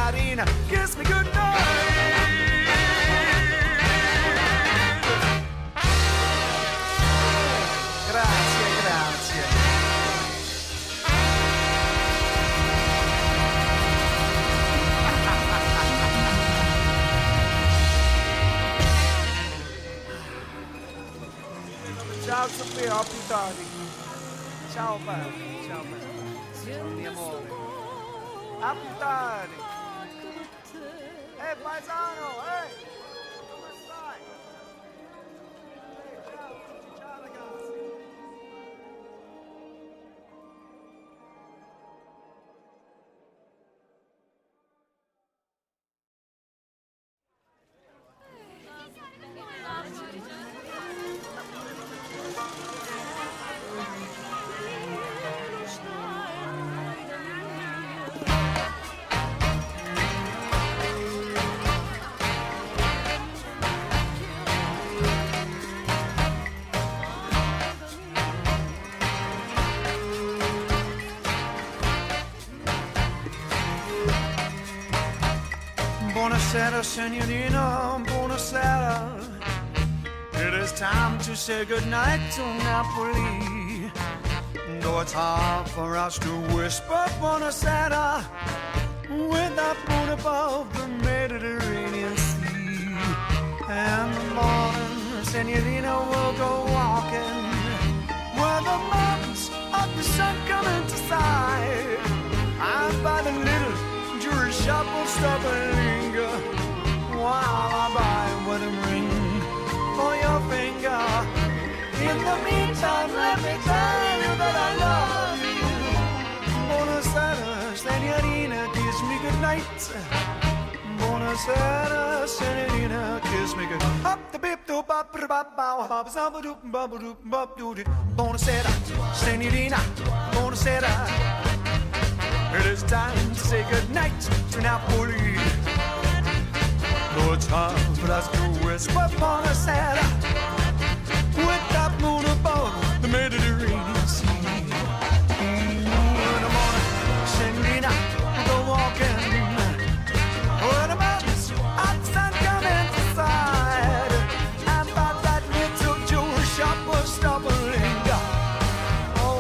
signorina, kiss me goodnight. Grazie, grazie. Ciao Sofia, a più tardi. Ciao bello, ciao bello. Mio amore. A più tardi. Paesano, come stai? Ciao, ciao ragazzi. Buonasera, signorina, buonasera. It is time to say goodnight to Napoli. Though it's hard for us to whisper buonasera with that moon above the Mediterranean Sea. And the morning, signorina, will go walking where the mountains of the sun come into sight. And by the little jewelry shop will stop and linger while I buy a wedding ring for your finger. In the meantime, let me tell you that I love you. Buonasera, signorina, kiss me goodnight. Buonasera, signorina, kiss me good. Up the bip do bop bop bow bop zaba doop bop doop bop doo doo. Buonasera, signorina, buonasera. It is time to say goodnight to Napoli. Though it's hard for us to whisper buonasera with that moon above the Mediterranean Sea. In the morning, signorina, go walking where the mountains of the sun come into sight. And by that little jewelry shop will stop and linger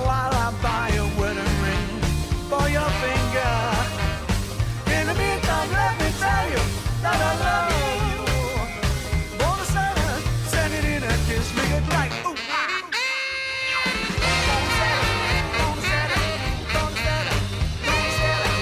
while I buy a wedding ring for your finger. In the meantime, let me tell you that I love you. Buonasera, signorina, kiss me goodnight. Ooh, ah. Buonasera, buonasera, buonasera, buonasera,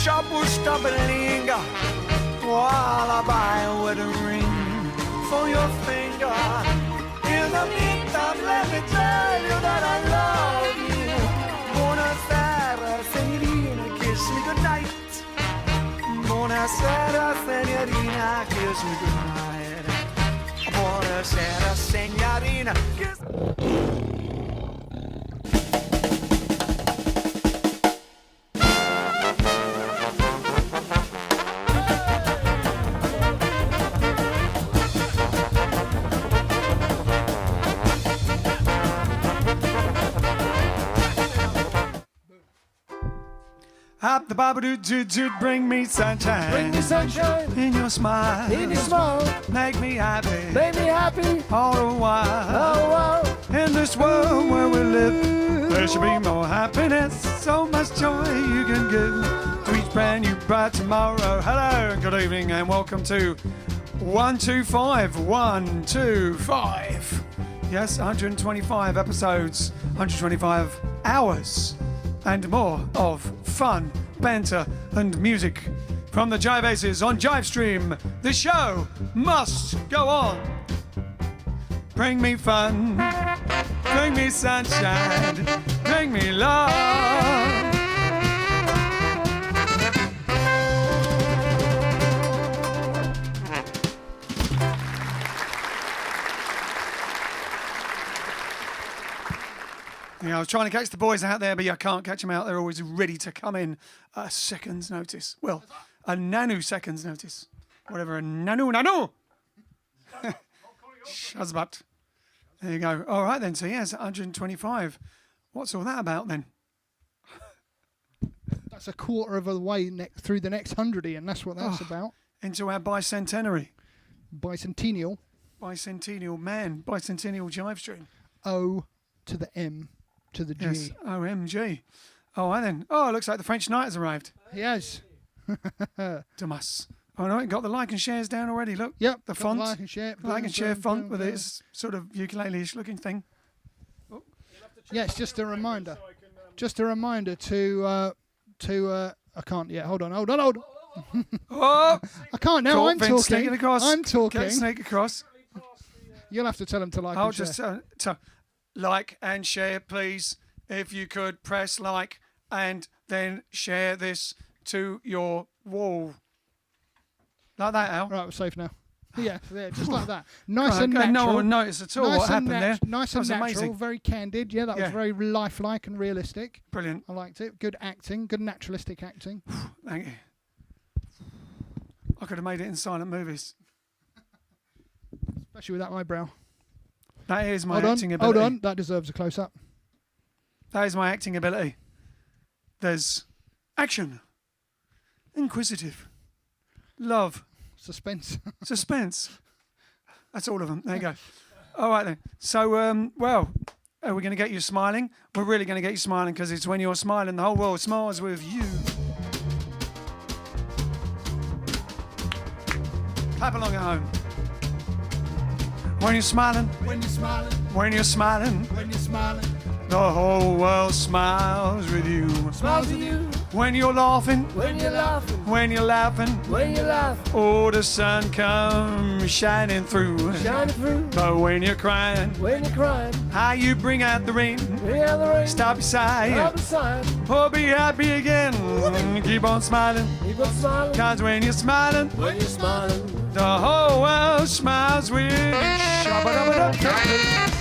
shop will stop and linger while I buy a wedding ring for your finger. In the meantime, let me tell you that I love you. Buonasera, signorina, kiss me goodnight. Buonasera, signorina, kiss me goodnight. Buonasera, signorina, kiss me. Hop the baba doo doo doo, bring me sunshine. Bring me sunshine in your smile. in your smile. Make me happy. Make me happy All the while. oh wow. In this world where we live, there should be more happiness. So much joy you can give to each brand new bright tomorrow. Hello, good evening, and welcome to 125. 125. Yes, 125 episodes, 125 hours, and more of fun, banter, and music from the Jive Aces on JiveStream. The show must go on. Bring me fun, bring me sunshine, bring me love. Yeah, I was trying to catch the boys out there, but I can't catch them out. They're always ready to come in at a second's notice. Well, a nanosecond's notice. Whatever, a nano. Shazbat. There you go. All right then, so yes, 125. What's all that about then? That's a quarter of the way through the next 100, Ian. That's what that's about. Into our bicentenary. Bicentennial. Bicentennial man. Bicentennial JiveStream. O to the M to the G. Yes, OMG. All right then. Oh, it looks like the French knight has arrived. He has. Damas. Oh no, it got the like and shares down already. Look. Yep. The font. Like and share. Like and share font with its sort of ukulele-ish looking thing. Yeah, it's just a reminder. Just a reminder to I can't yet. Hold on. Oh! I can't now. I'm Vince talking. sneaking across. I'm talking. Get snake across. You'll have to tell him to like I'll and share. just like and share, please. If you could press like and then share this to your wall. Like that, Al. Right, we're safe now. Yeah, just like that. Nice and natural. No one noticed at all what happened there. Nice and natural, amazing. very candid. Yeah, that was very lifelike and realistic. Brilliant. I liked it. Good acting, good naturalistic acting. Thank you. I could have made it in silent movies. Especially with that eyebrow. That is my acting ability. Hold on, that deserves a close-up. That is my acting ability. There's action, inquisitive, love, suspense. That's all of them. There you go. All right then. So, well, are we going to get you smiling? We're really going to get you smiling because it's when you're smiling, the whole world smiles with you. Clap along at home. When you're smiling, When you're smiling, when you're smiling, when you're smiling, the whole world smiles with you. Smiles at you When you're laughing, when you're laughing, when you're laughing, when you laugh, oh, the sun comes shining through. shining through. But when you're crying, When you're crying, how you bring out the rain, bring out the rain. stop your sighing, Up beside, oh, be happy again. Keep on smiling, keep on smiling. cause when you're smiling, When you're smiling, the whole world smiles with you. Shabba-dabba-dabba.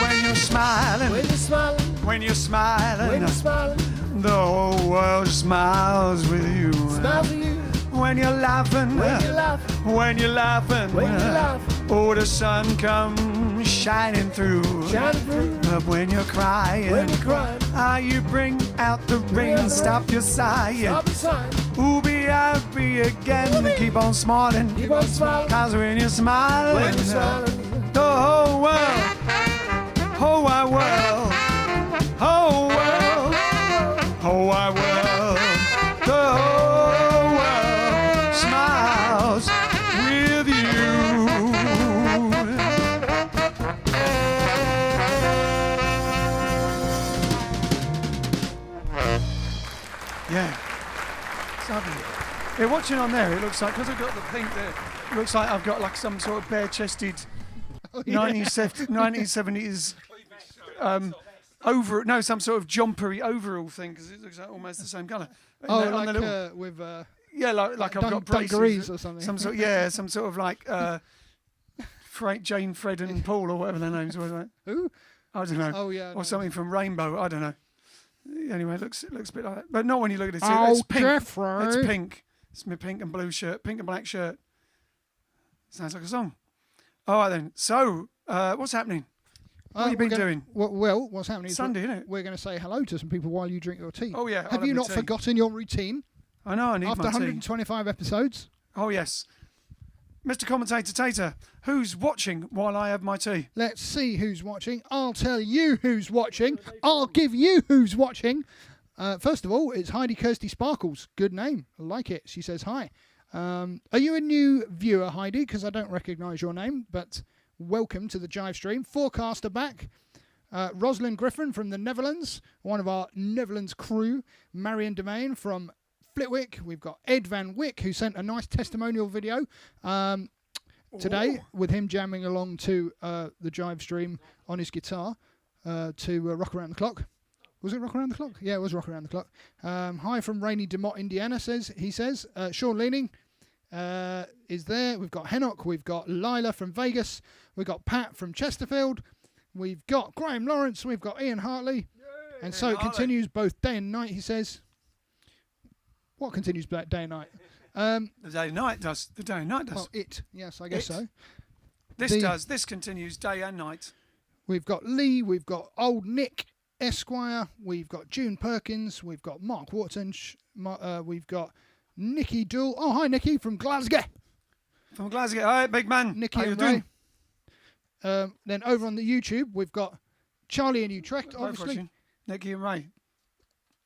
When you're smiling, when you're smiling, when you're smiling, when you're smiling, the whole world smiles with you. smiles at you. When you're laughing, When you're laughing, when you're laughing, when you're laughing, oh, the sun comes shining through. shining through. But when you're crying, When you're crying, how you bring out the out rain, the stop rain. your sighing. up beside, Ooh, be happy again, keep on smiling. keep on smiling. Cause when you're smiling, When you're smiling, the whole world, whole wide world, whole world, whole wide world, the whole world smiles with you. Yeah. It's lovely. Yeah, watching on there, it looks like, because I've got the pink there, it looks like I've got like some sort of bare-chested 1970s some sort of jumpery overall thing, because it looks like almost the same colour. Oh, on like the little, with yeah, like I've got braces, dungarees or something. some sort of like Jane, Fred, and Paul, or whatever their names were. Right? Who? I don't know. Oh yeah. Or something from Rainbow. I don't know. Anyway, it looks a bit like that, but not when you look at it. Oh, It's pink. Jeffrey. It's pink. It's my pink and blue shirt, pink and black shirt. Sounds like a song. All right then. So, what's happening? What have you been doing? Well, what's happening is Sunday, isn't it? we're going to say hello to some people while you drink your tea. Oh yeah. Have you not forgotten your routine I know. I need after my tea. 125 episodes? Oh yes. Mr. Commentator Tater, who's watching while I have my tea? Let's see who's watching. I'll tell you who's watching. I'll give you who's watching. First of all, it's Heidi Kirsty Sparkles. Good name. I like it. She says hi. Are you a new viewer, Heidi? Because I don't recognise your name, but welcome to the Jive stream. Forecaster back. Rosalind Griffin from the Netherlands, one of our Netherlands crew. Marion Domain from Flitwick. We've got Ed Van Wyck, who sent a nice testimonial video today with him jamming along to the JiveStream on his guitar to Rock Around the Clock. Was it Rock Around the Clock? Yeah, it was Rock Around the Clock. Hi from rainy DeMott, Indiana, he says. Sean Leaning is there. We've got Henoch. We've got Lila from Vegas. We've got Pat from Chesterfield. We've got Graham Lawrence. We've got Ian Hartley. And so it continues both day and night, he says. What continues day and night? The day and night does. The day and night does. Well, yes, I guess so. This does. This continues day and night. We've got Lee. We've got Old Nick Esquire. We've got June Perkins. We've got Mark Wharton. We've got Nikki Dool. Oh, hi, Nikki from Glasgow. From Glasgow. Hi, big man. Nikki How you and doing? Ray. Then over on the YouTube, we've got Charlie in Utrecht, Both obviously. watching. Nikki and Ray.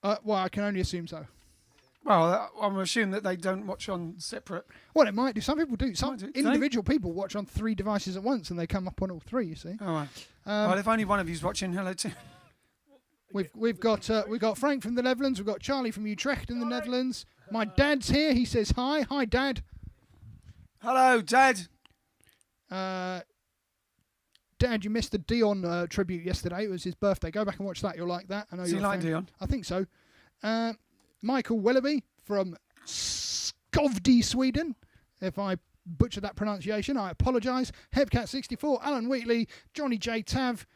Well, I can only assume so. Well, I'm assuming that they don't watch on separate. Well, it might do. Some people do. Some Might do. individual people watch on 3 devices at once, and they come up on all 3. You see. Oh, right. Well, if only one of you's watching, hello too. We've got Frank from the Netherlands. We've got Charlie from Utrecht in the Netherlands. My dad's here. He says hi. Hi, Dad. Hello, Dad. Dad, you missed the Dion tribute yesterday. It was his birthday. Go back and watch that. You'll like that. I know Does he you're a like fan. Dion? I think so. Michael Willoughby from Skovdy, Sweden. If I butcher that pronunciation, I apologise. Hebcat64, Alan Wheatley, Johnny J. Tav.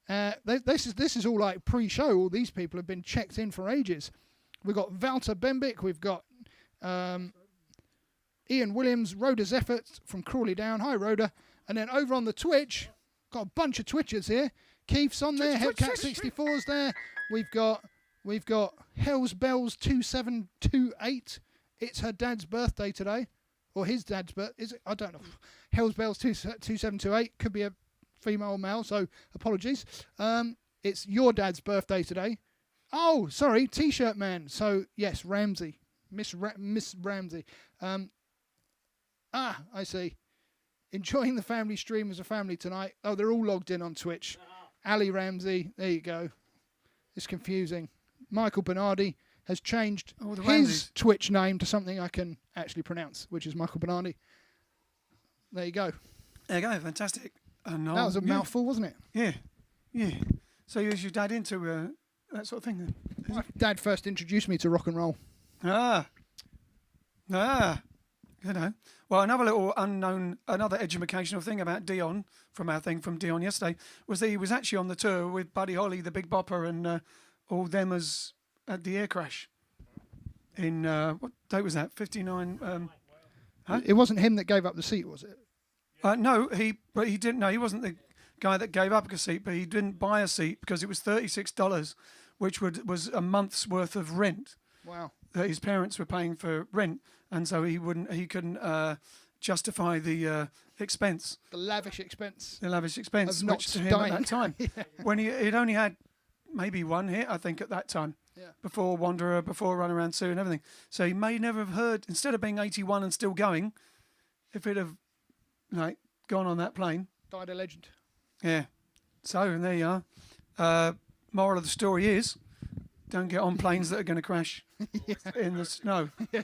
This is all like pre-show. All these people have been checked in for ages. We've got Walter Bembick. We've got Ian Williams, Rhoda's Efforts from Crawley Down. Hi, Rhoda. And then over on the Twitch, got a bunch of Twitchers here. Keith's on there. Hebcat64's there. We've got Hells Bells 2728. It's her dad's birthday today, or his dad's birthday. Is it? I don't know. Hells Bells 2728 could be a female or male, so apologies. It's your dad's birthday today. Oh, sorry, T-shirt man. So yes, Ramsey, Miss Ramsey. I see. Enjoying the family stream as a family tonight. Oh, they're all logged in on Twitch. Ali Ramsey. There you go. It's confusing. Michael Bernardi has changed his Twitch name to something I can actually pronounce, which is Michael Bernardi. There you go. There you go. Fantastic. That was a mouthful, wasn't it? Yeah. So you was your dad into that sort of thing then? My dad first introduced me to rock and roll. You know. Well, another educational thing about Dion from our thing from Dion yesterday was that he was actually on the tour with Buddy Holly, the Big Bopper, and all them as at the air crash. In what date was that? 59. Huh? It wasn't him that gave up the seat, was it? No, he didn't. No, he wasn't the guy that gave up a seat, but he didn't buy a seat because it was $36, which was a month's worth of rent. Wow. That his parents were paying for rent, and so he couldn't justify the expense. The lavish expense. Of not which to him dying. at that time, when he'd only had maybe one hit, I think, at that time. Yeah. Before Wanderer, before Run Around Sue and everything. So he may never have heard, instead of being 81 and still going, if he'd have gone on that plane. Died a legend. Yeah. So, and there you are. Moral of the story is, don't get on planes that are going to crash in the snow. Yeah,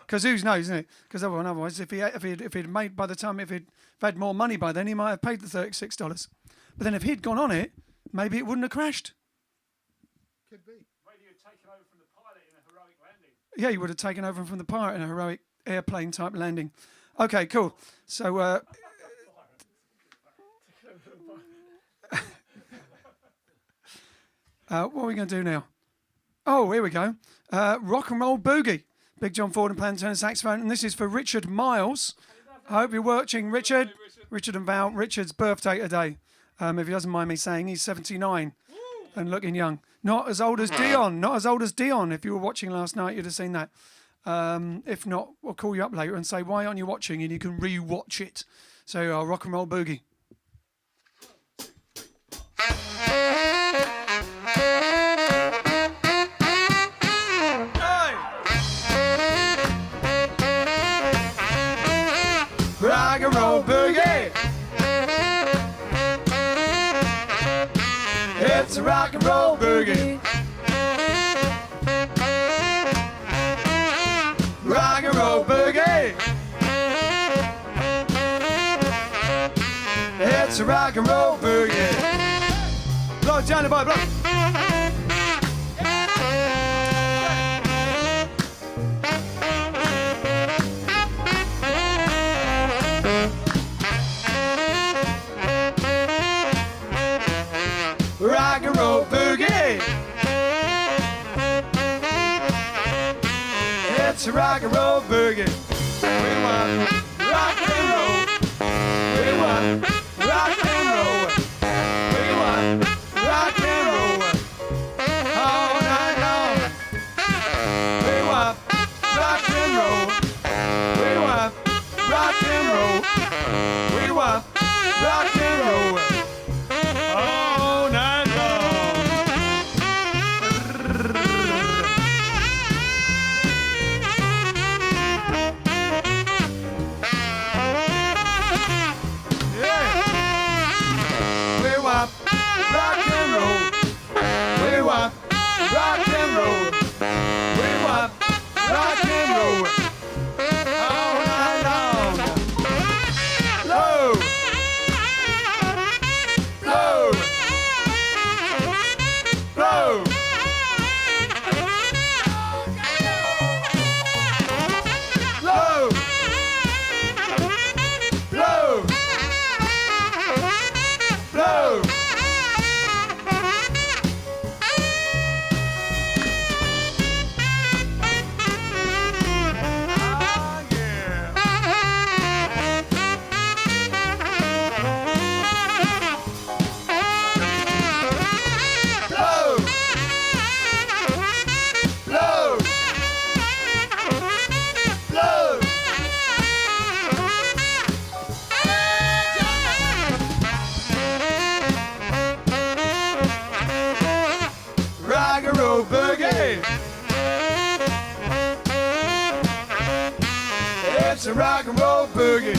because who knows, isn't it? Because otherwise, if he'd made by the time, if he'd had more money by then, he might have paid the $36. But then if he'd gone on it, maybe it wouldn't have crashed. Could be. Maybe you'd taken over from the pilot in a heroic landing. Yeah, he would have taken over from the pirate in a heroic airplane type landing. Okay, cool. So, what are we going to do now? Oh, here we go. Rock and Roll Boogie. Big John Ford and Plan tenor saxophone. And this is for Richard Miles. I hope you're watching, Richard. Richard and Val. Richard's birthday today. If he doesn't mind me saying, he's 79 and looking young. Not as old as Dion. Not as old as Dion. If you were watching last night, you'd have seen that. If not, we'll call you up later and say, why aren't you watching? And you can re-watch it. So, Rock and Roll Boogie. Rock and roll boogie. It's a rock and roll boogie. Rock and roll boogie. It's a rock and roll boogie. Blow, Johnny boy, blow. Rock and roll boogie. It's a rock and roll boogie. We want rock and roll. We want rock and roll. We want rock and roll. All night long. We want rock and roll. We want rock and roll. We want rock and roll. All night long. Yeah. We want rock and roll. We want rock and roll. We want rock and roll. All night long. Low. Blow. Blow. Blow. Blow. Blow. Ah, yeah. Blow. Blow. Blow. Rock and roll boogie. It's a rock and roll boogie.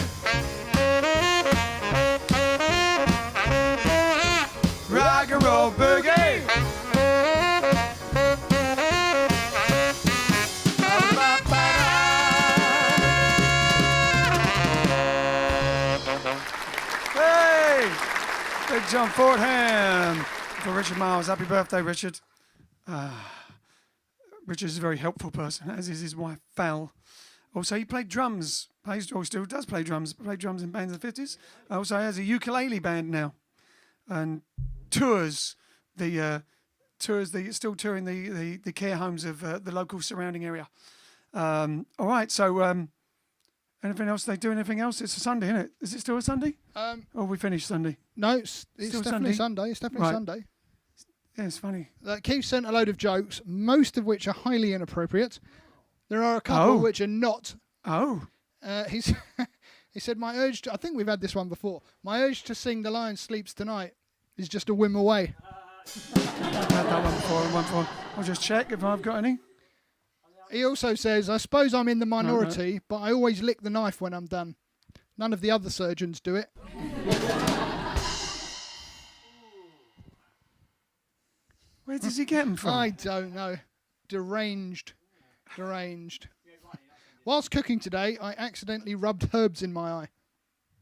Rock and roll boogie. Hey! Big John Fordham for Richard Miles. Happy birthday, Richard. Richard is a very helpful person, as is his wife, Val. Also, he played drums. Still does play drums. Played drums in bands in the 50s. Also, has a ukulele band now, and tours still touring the care homes of the local surrounding area. All right, so anything else? They do anything else? It's a Sunday, isn't it? Is it still a Sunday? Or we finished Sunday? No, it's Still definitely Sunday? Sunday. It's definitely Right. Sunday. Yeah, it's funny. Keith sent a load of jokes, most of which are highly inappropriate. There are a couple Oh. which are not. Oh, He said, my urge to, I think we've had this one before. My urge to sing The Lion Sleeps Tonight is just a whim away. I've had that one before. I'll just check if I've got any. He also says, I suppose I'm in the minority, but I always lick the knife when I'm done. None of the other surgeons do it. Where does he get them from? I don't know. Deranged. Whilst cooking today, I accidentally rubbed herbs in my eye.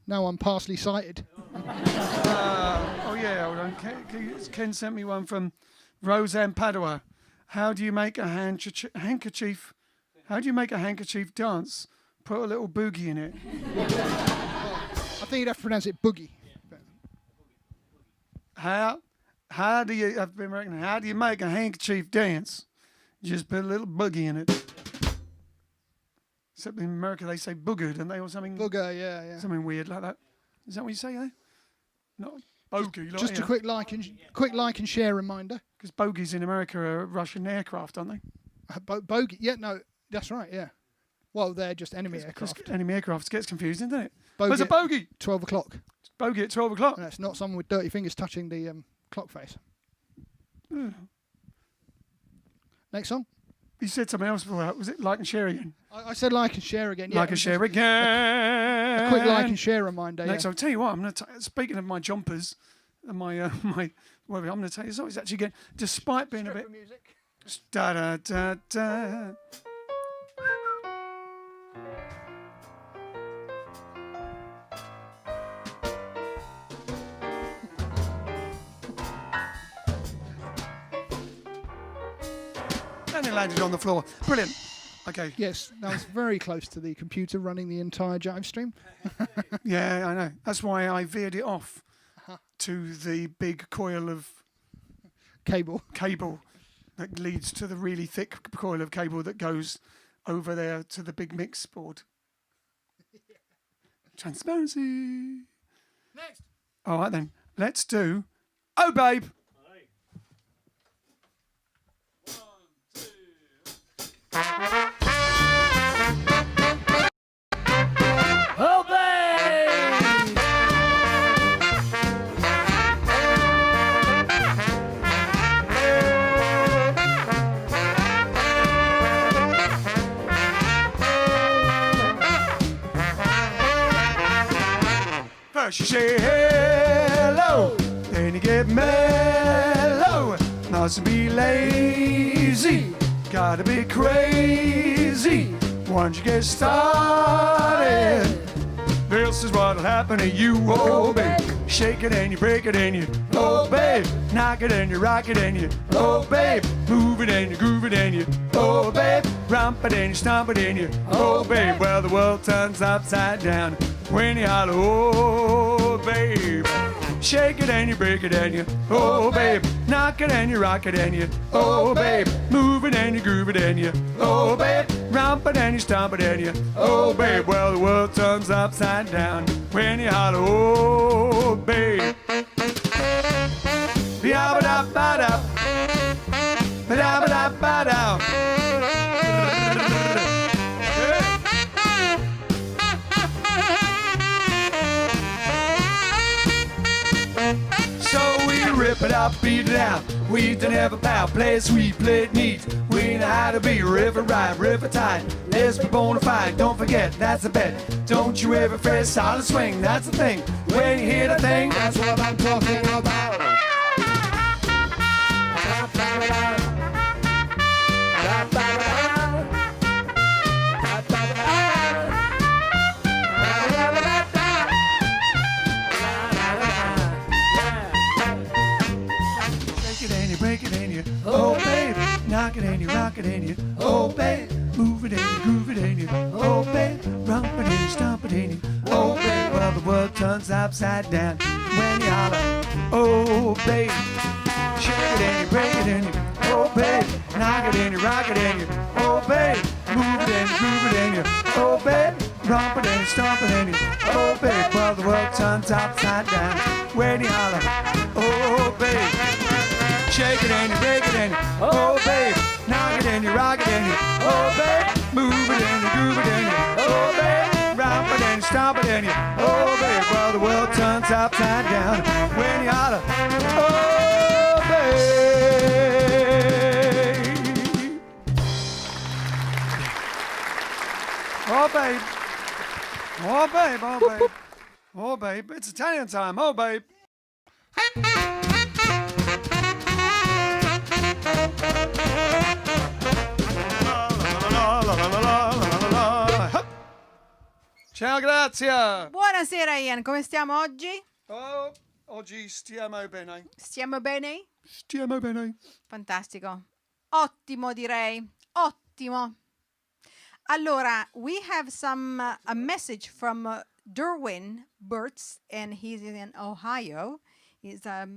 Now I'm partially sighted. Oh yeah, hold on. Ken sent me one from Roseanne Padua. How do you make a handkerchief? How do you make a handkerchief dance? Put a little boogie in it. I think you'd have to pronounce it boogie. How do you? I've been reckoning. How do you make a handkerchief dance? You just put a little boogie in it. Except in America they say booger, don't they, or something? Booger, yeah. Something weird like that. Is that what you say there? Not bogey. Just a quick like and share reminder. Because bogies in America are Russian aircraft, aren't they? Bogey, yeah, no, that's right, yeah. Well, they're just enemy aircraft. Enemy aircraft gets confusing, doesn't it? Bogey Where's a at bogey? 12 o'clock. Bogey at 12 o'clock. And that's not someone with dirty fingers touching the clock face. Next song. You said something else before that. Was it like and share again? I said like and share again. Yeah, Like and share again. a quick like and share reminder. Next, Yeah. I'll tell you what. Speaking of my jumpers, my well, I'm going to tell you, it's actually again, despite being a bit da da da da. And it landed on the floor. Brilliant. Okay. Yes, that was very close to the computer running the entire JiveStream. Yeah, I know. That's why I veered it off to the big coil of Cable. that leads to the really thick coil of cable that goes over there to the big mix board. Transparency. Next. All right then. Let's do Oh Babe. Oh, babe! First you say hello, then you get mellow. Not to be lazy, gotta be crazy. Once you get started, this is what'll happen to you, oh babe. Shake it and you break it and you, oh babe. Knock it and you rock it and you, oh babe. Move it and you groove it and you, oh babe. Romp it and you stomp it and you, oh babe. Well, the world turns upside down when you holler, oh babe. Shake it and you break it and you, oh babe. Knock it and you rock it and you, oh babe. Move it and you groove it and you, oh babe. Romp it and you stomp it and you, oh babe. Well, the world turns upside down when you holler, oh babe. Ba-da-ba-da, ba-da-ba-da-ba-da. So we rip it up, beat it out. We don't have a power, play it sweet, play it neat. We know how to be riff it right, riff it tight. Let's be bona fide, don't forget, that's a bet. Don't you ever fret, solid swing, that's the thing. When you hear the thing, That's what I'm talking about. shake it and you break it and you, oh babe. Knock it and you rock it and you, oh babe. Move it and you groove it and you, oh babe. Rump it and you stomp it and you, oh babe. Well, the world turns upside down when you holler, oh babe. Shake it and you break it and you, oh babe. Knock it and you rock it and you, oh babe. Move it and you groove it and you, oh babe. Romp it and you stomp it and you, oh babe. Well, the world turns upside down when you holler, oh babe. Shake it and you break it and you, oh babe. Knock it and you rock it and you, oh babe. Move it and you groove it and you, oh babe. Romp it and you stomp it and you, oh babe. Well, the world turns upside down when you holler, oh babe. Oh babe. Oh babe, oh babe. Oh babe, it's Italian time, oh babe. Ciao, grazie. Buonasera Ian, come stiamo oggi? Oh, oggi stiamo bene. Stiamo bene? Stiamo bene. Fantastico. Ottimo direi. Ottimo. Allora, we have a message from Derwin Burtz, and he's in Ohio. He's a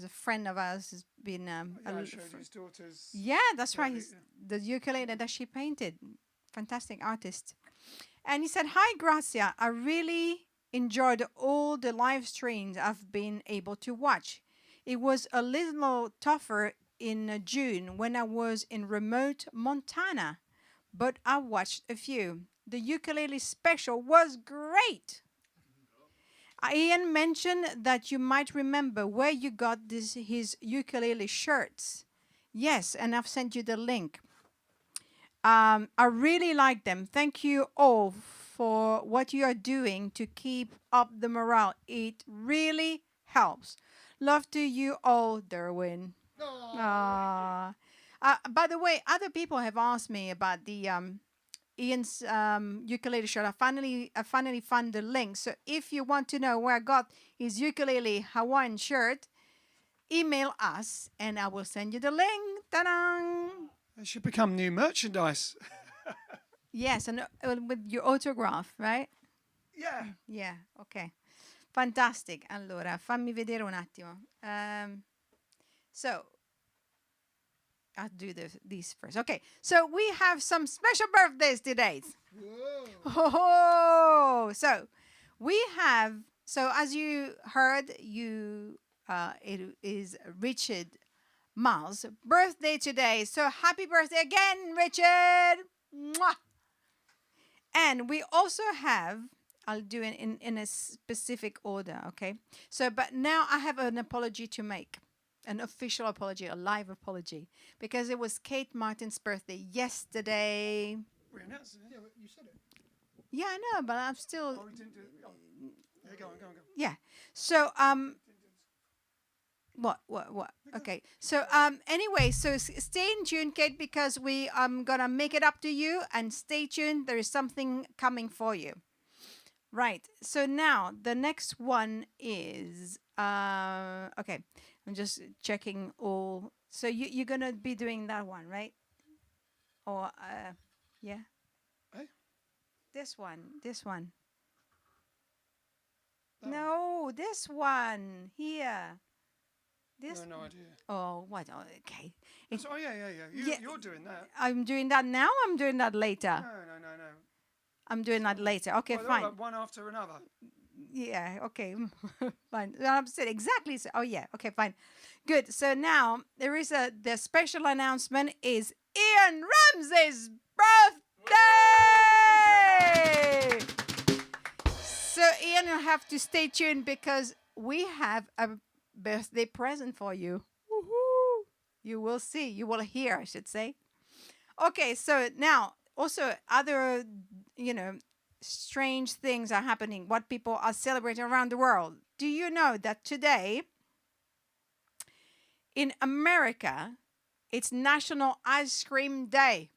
friend of ours. He's been I showed his daughter's. yeah, that's right. He's the ukulele that she painted. Fantastic artist. And he said, "Hi, Grazia. I really enjoyed all the live streams I've been able to watch. It was a little tougher in June when I was in remote Montana, but I watched a few. The ukulele special was great." Ian mentioned that you might remember where you got his ukulele shirts. Yes, and I've sent you the link. I really like them. Thank you all for what you are doing to keep up the morale. It really helps. Love to you all, Derwin. By the way, other people have asked me about the Ian's ukulele shirt. I finally found the link. So if you want to know where I got his ukulele Hawaiian shirt, email us and I will send you the link. Ta-da! It should become new merchandise. Yes, and with your autograph, right? Yeah. Yeah, ok. Fantastic. Allora, fammi vedere un attimo. So, I'll do these first. Okay, so we have some special birthdays today. Oh, so we have, so as you heard, it is Richard Miles' birthday today. So happy birthday again, Richard. Mwah. And we also have, I'll do it in a specific order, okay? So, but now I have an apology to make. An official apology, a live apology, because it was Kate Martin's birthday yesterday. We announced it. Yeah, but you said it. Yeah, I know, but I'm still. Oh, we didn't do it. Oh. Yeah, go on. Yeah. So what? Okay. So anyway, so stay in tune, Kate, because we gonna make it up to you, and stay tuned. There is something coming for you. Right. So now the next one is okay. I'm just checking all. So you're gonna be doing that one, right? Or yeah. Eh? This one. That No, this one here. This. No idea. Oh, what? Oh, okay. Oh, yeah. You're doing that. I'm doing that now. I'm doing that later. No. I'm doing that later. Okay, Well, fine. like one after another. Yeah, okay, fine. I'm saying exactly. So, oh yeah, okay, fine, good. So now there is the special announcement is Ian Ramsey's birthday. So Ian, you have to stay tuned because we have a birthday present for you. Woohoo! You will see. You will hear, I should say. Okay, so now also other, strange things are happening, what people are celebrating around the world. Do you know that today in America, it's National Ice Cream Day?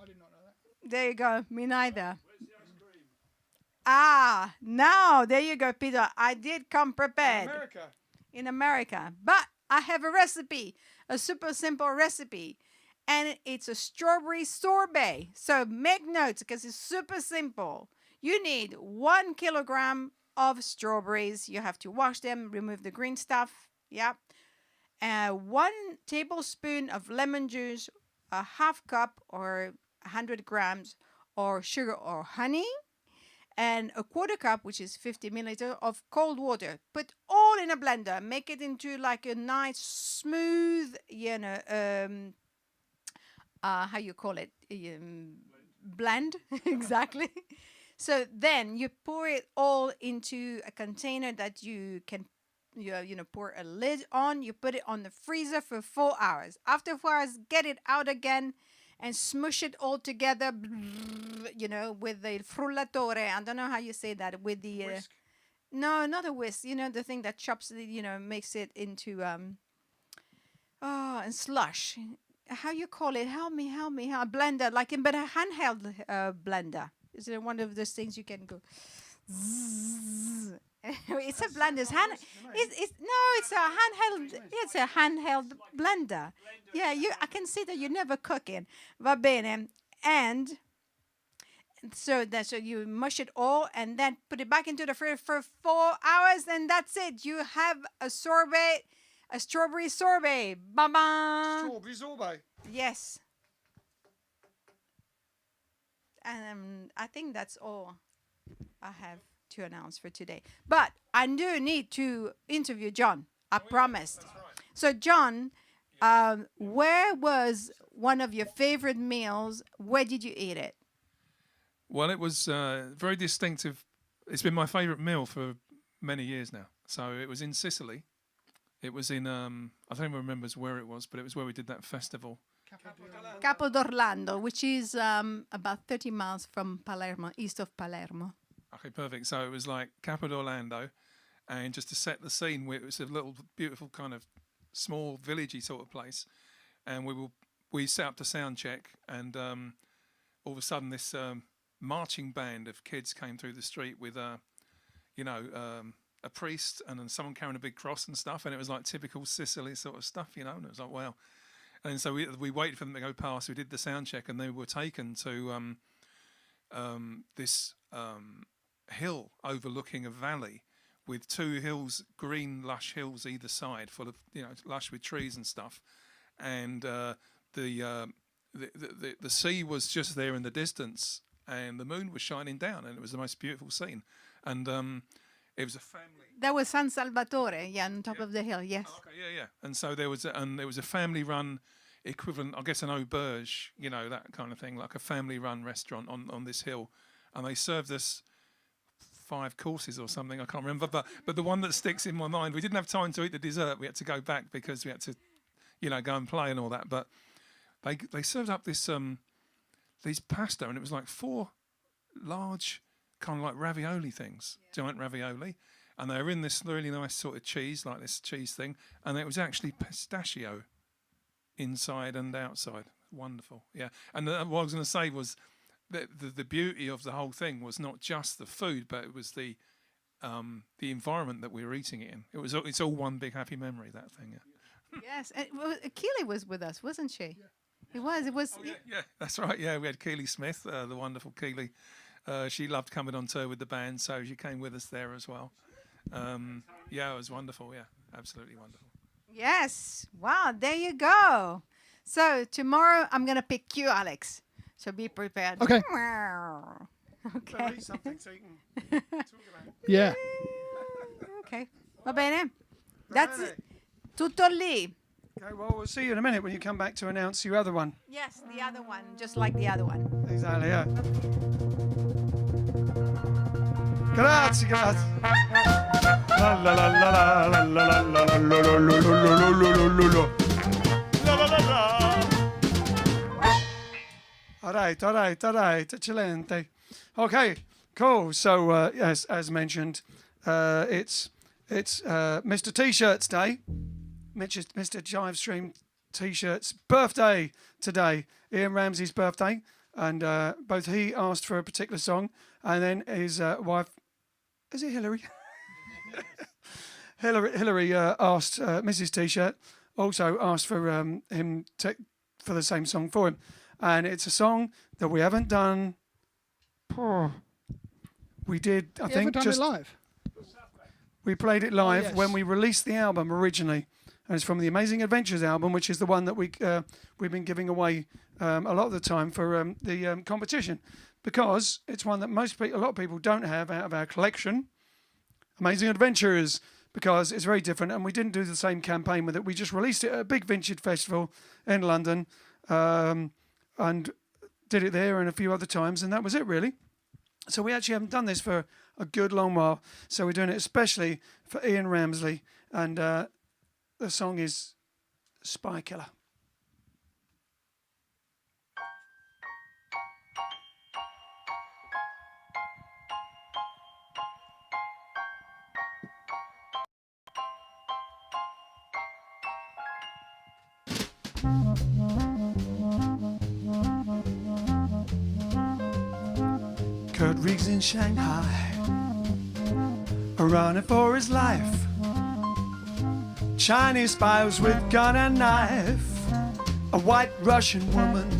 I did not know that. There you go. Me neither. Now, there you go, Peter. I did come prepared. In America. But I have a recipe, a super simple recipe. And it's a strawberry sorbet. So make notes because it's super simple. You need 1 kilogram of strawberries. You have to wash them, remove the green stuff. Yeah. 1 tablespoon of lemon juice, a half cup or 100 grams or sugar or honey, and a quarter cup, which is 50 milliliters of cold water. Put all in a blender. Make it into like a nice smooth, how you call it, blend. Exactly. So then you pour it all into a container that you can pour a lid on. You put it on the freezer for 4 hours. After 4 hours, get it out again and smush it all together, with the frullatore. I don't know how you say that, with the Whisk. No, not a whisk, the thing that chops it, makes it into and slush. How you call it? Help me. A blender, but a handheld blender. Is it one of those things you can go? It's a blender. It's a handheld. It's a handheld blender. Yeah, I can see that you're never cooking. Va bene. And so you mush it all and then put it back into the fridge for 4 hours, and that's it. You have a sorbet. A strawberry sorbet. Ba-ba. Strawberry sorbet. Yes. And I think that's all I have to announce for today. But I do need to interview John. I promised. That's right. So, John, where was one of your favorite meals? Where did you eat it? Well, it was very distinctive. It's been my favourite meal for many years now. So it was in Sicily. It was in, I don't even remember where it was, but it was where we did that festival. Capo d'Orlando, which is about 30 miles from Palermo, east of Palermo. Okay, perfect. So it was like Capo d'Orlando. and just to set the scene, it was a little beautiful kind of small villagey sort of place, and we set up the sound check, and all of a sudden this marching band of kids came through the street with a priest and then someone carrying a big cross and stuff, and it was like typical Sicily sort of stuff, and it was like, wow. And so we waited for them to go past. We did the sound check, and they were taken to this hill overlooking a valley with 2 hills, green lush hills either side, full of lush with trees and stuff, and the sea was just there in the distance, and the moon was shining down, and it was the most beautiful scene. And it was a family. That was San Salvatore, on top of the hill. Yes. Oh, okay, yeah. And so there was a family-run equivalent, I guess, an auberge, that kind of thing, like a family-run restaurant on this hill, and they served us 5 courses or something. I can't remember, but the one that sticks in my mind, we didn't have time to eat the dessert. We had to go back because we had to, go and play and all that. But they served up this these pasta, and it was like 4 large kind of like ravioli things, giant ravioli, and they were in this really nice sort of cheese, like this cheese thing, and it was actually pistachio inside and outside. Wonderful, yeah. And what I was going to say was that the beauty of the whole thing was not just the food, but it was the environment that we were eating it in. It's all one big happy memory, that thing. Yeah. Yes, and Keely was with us, wasn't she? Yeah. It was. Oh, yeah, that's right. Yeah, we had Keely Smith, the wonderful Keely. She loved coming on tour with the band, so she came with us there as well. Yeah, it was wonderful. Yeah, absolutely wonderful. Yes. Wow, there you go. So tomorrow I'm going to pick you, Alex. So be prepared. Okay. Okay. Read something so you can talk about it. Yeah. Okay. Va bene? That's it. Tutto lì. Okay, well, we'll see you in a minute when you come back to announce your other one. Yes, the other one, just like the other one. Exactly, yeah. Grazie, grazie. La la la la la la la la la la la la la. All right, eccellente. Okay, cool. So, as mentioned, it's Mr. T-Shirts Day. Mr. JiveStream T-Shirts birthday today. Ian Ramsey's birthday, and both he asked for a particular song, and then his wife, is it Hillary? Hillary asked Mrs. T-Shirt also asked for him for the same song for him, and it's a song that we haven't done. We did, I think, done just it live. We played it live when yes. we released the album originally. And it's from the Amazing Adventures album, which is the one that we've been giving away a lot of the time for the competition, because it's one that a lot of people don't have out of our collection. Amazing Adventures, because it's very different, and we didn't do the same campaign with it. We just released it at a big vintage festival in London, and did it there and a few other times, and that was it really. So we actually haven't done this for a good long while. So we're doing it especially for Ian Ramsey, and the song is Spy Killer. Kurt Riggs in Shanghai, running for his life. Chinese spies with gun and knife. A white Russian woman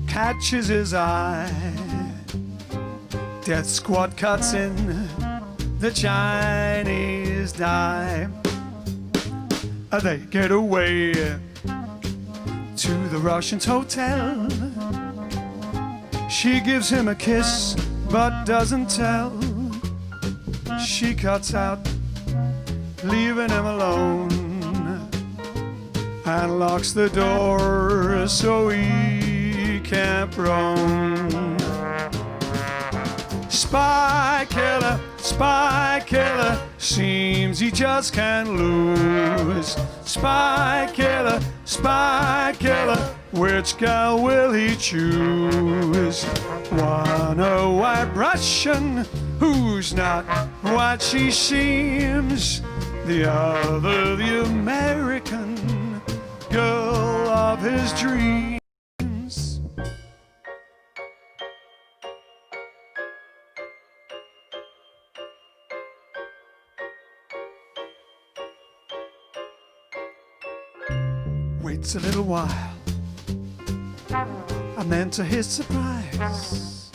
catches his eye. Death squad cuts in, the Chinese die. They get away to the Russian's hotel. She gives him a kiss but doesn't tell. She cuts out, leaving him alone, and locks the door so he can't roam. Spy killer, seems he just can't lose. Spy killer, which gal will he choose? One a white Russian who's not what she seems, the other the American girl of his dreams. Waits a little while, and then to his surprise,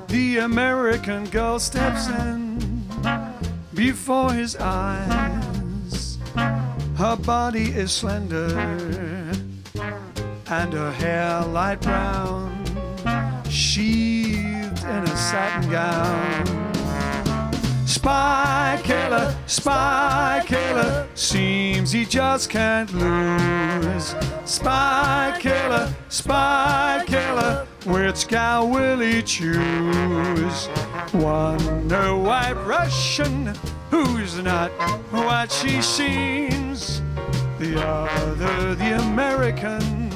the American girl steps in before his eyes. Her body is slender and her hair light brown, sheathed in a satin gown. Spy killer, seems he just can't lose. Spy killer, which gal will he choose? One a white Russian who's not what she seems, the other the American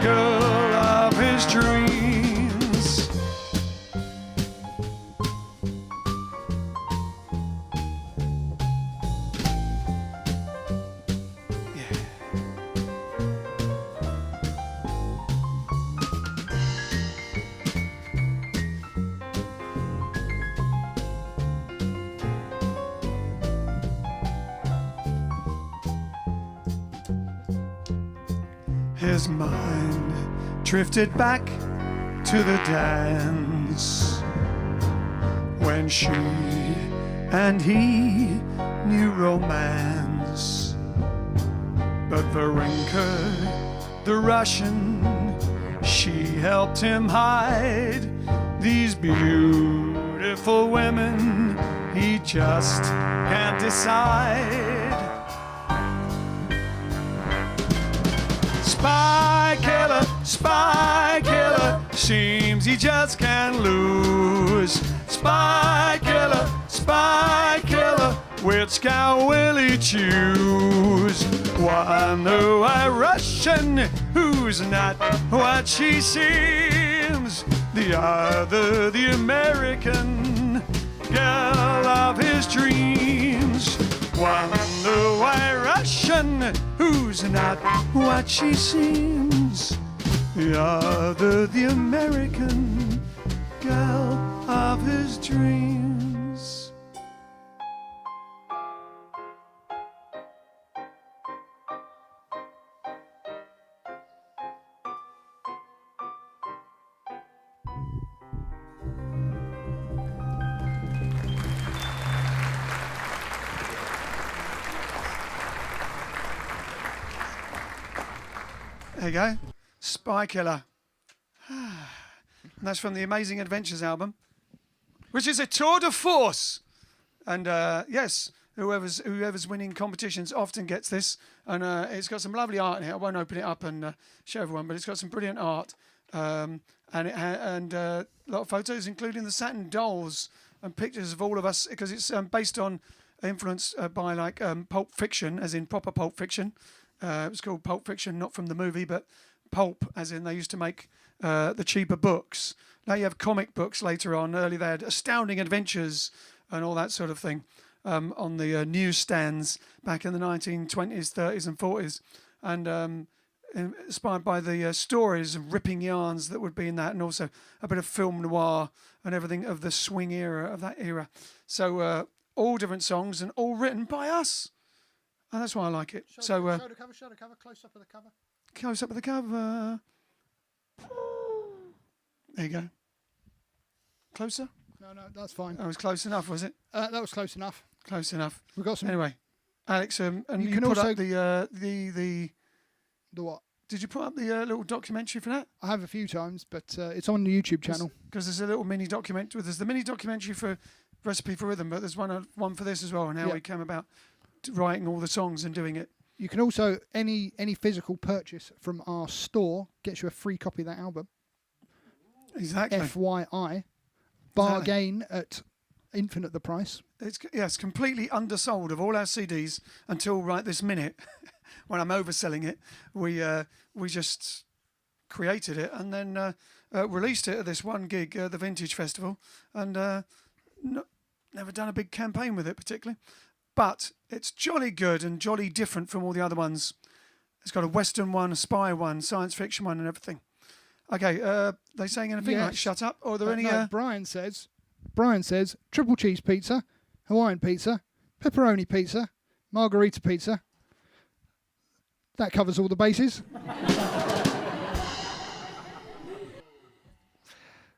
girl of his dreams. His mind drifted back to the dance when she and he knew romance. But Varenka, the Russian, she helped him hide these beautiful women he just can't decide. Spy killer, seems he just can't lose. Spy killer, which gal will he choose? One a white Russian who's not what she seems, the other the American girl of his dreams. One a white Russian who's not what she seems, the other the American girl of his dreams. There you go. Spy Killer. And that's from the Amazing Adventures album, which is a tour de force. And yes, whoever's winning competitions often gets this. And it's got some lovely art in here. I won't open it up and show everyone, but it's got some brilliant art. And a lot of photos, including the satin dolls and pictures of all of us, because it's based on, influenced by like Pulp Fiction, as in proper Pulp Fiction. It was called Pulp Fiction, not from the movie, but pulp, as in they used to make the cheaper books. Now you have comic books later on. Early they had Astounding Adventures and all that sort of thing on the newsstands back in the 1920s, 30s and 40s. And inspired by the stories and ripping yarns that would be in that, and also a bit of film noir and everything of the swing era, of that era. So all different songs and all written by us. And that's why I like it. Show the cover, close up of the cover. Close up of the cover. There you go. Closer? No, that's fine. That was close enough, was it? That was close enough. Close enough. We've got some. Anyway, Alex, and You you can put also- up the The what? Did you put up the little documentary for that? I have a few times, but it's on the YouTube channel. Because there's a little mini documentary. There's the mini documentary for Recipe for Rhythm, but there's one for this as well, and how Yeah. we came about writing all the songs and doing it. You can also, any physical purchase from our store gets you a free copy of that album. Exactly. FYI. Bargain at infinite the price. It's completely undersold of all our CDs until right this minute, when I'm overselling it. We just created it and then released it at this one gig, the Vintage Festival, and never done a big campaign with it particularly. But it's jolly good and jolly different from all the other ones. It's got a Western one, a spy one, science fiction one, and everything. Okay, they saying anything like shut up? Or are there any... No, Brian says, triple cheese pizza, Hawaiian pizza, pepperoni pizza, margarita pizza. That covers all the bases.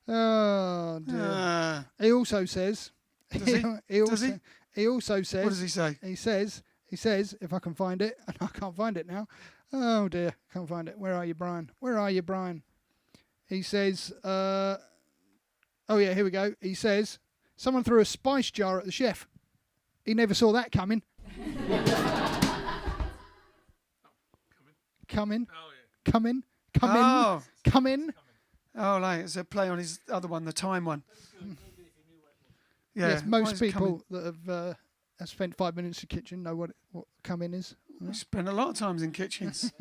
Oh, dear. He also says... Does he? He also says... What does he say? He says, if I can find it, and I can't find it now. Oh, dear, can't find it. Where are you, Brian? Where are you, Brian? He says... oh, yeah, here we go. He says, someone threw a spice jar at the chef. He never saw that coming. Coming. Oh, yeah. Coming. Oh. Coming. Oh, like it's a play on his other one, the time one. Yeah, Yes, why most is it people that have spent 5 minutes in the kitchen know what coming is. We spend a lot of times in kitchens.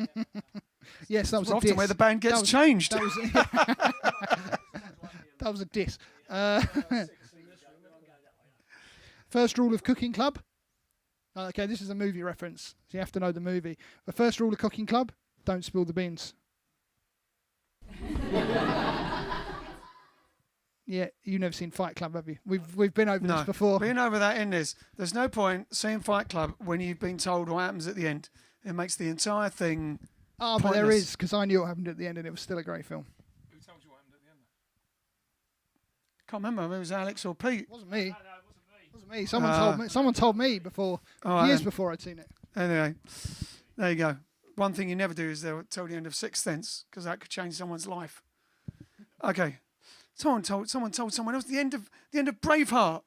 Yes, that was It's a often diss. where the band gets changed. That was, that was a diss. First rule of Cooking Club. Okay, this is a movie reference, so you have to know the movie. The first rule of Cooking Club: don't spill the beans. Yeah, you've never seen Fight Club, have you? We've been over this before. Been over that in this. There's no point seeing Fight Club when you've been told what happens at the end. It makes the entire thing Oh, but there pointless. is, because I knew what happened at the end, and it was still a great film. Who told you what happened at the end? Can't remember if it was Alex or Pete. It wasn't me. No, it wasn't me. It wasn't me. Someone told me before, All right years then. before I'd seen it. Anyway, there you go. One thing you never do is they'll tell the end of Sixth Sense, because that could change someone's life. Okay. Someone told someone else the end of Braveheart.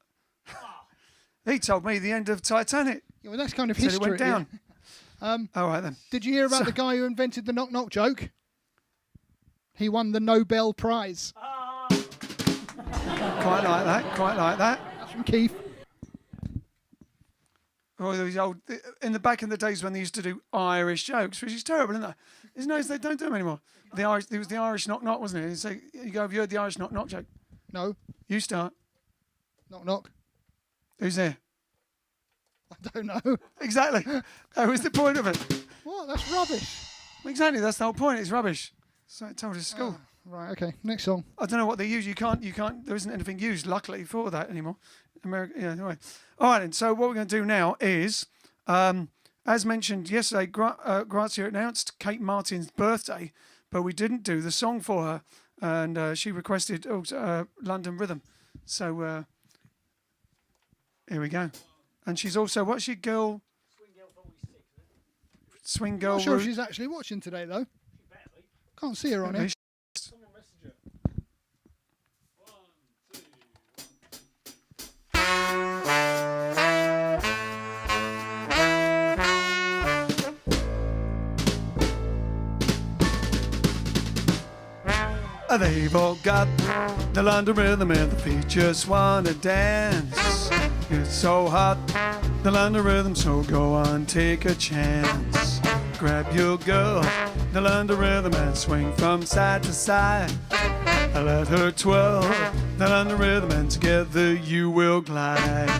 He told me the end of Titanic. Yeah, well, that's kind of Said history. it went down. Yeah. All right then. Did you hear about the guy who invented the knock knock joke? He won the Nobel Prize. Quite like that. Quite like that. That's from Keith. Or those old, in the back in the days when they used to do Irish jokes, which is terrible, isn't it? It's nice they don't do them anymore. The Irish, it was the Irish knock knock, wasn't it? So you go, have you heard the Irish knock knock joke? No, You start. knock knock. Who's there? I don't know. Exactly. That was the point of it. What? That's rubbish. Exactly. That's the whole point. It's rubbish. So it told us at school. Right. Okay. Next song. I don't know what they use. You can't. There isn't anything used, luckily, for that anymore. America. Yeah. Anyway. All right. And so what we're going to do now is, as mentioned yesterday, Grazia announced Kate Martin's birthday, but we didn't do the song for her, and she requested London Rhythm. So here we go. And she's also what's she girl? Swing girl. Not sure if Root- she's actually watching today though. Can't see her on here. They've all got the London rhythm and the feet just wanna dance. It's so hot, the London rhythm, so go on, take a chance. Grab your girl, the London rhythm, and swing from side to side. Let her twirl the London rhythm, and together you will glide.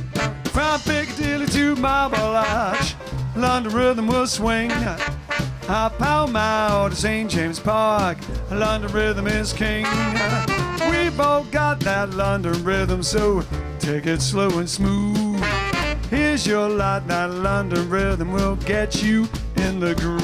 From Piccadilly to Marble Arch, London rhythm will swing. Up Pall Mall to St. James Park, London rhythm is king. We've all got that London rhythm, so take it slow and smooth. Here's your lot, that London rhythm will get you in the groove.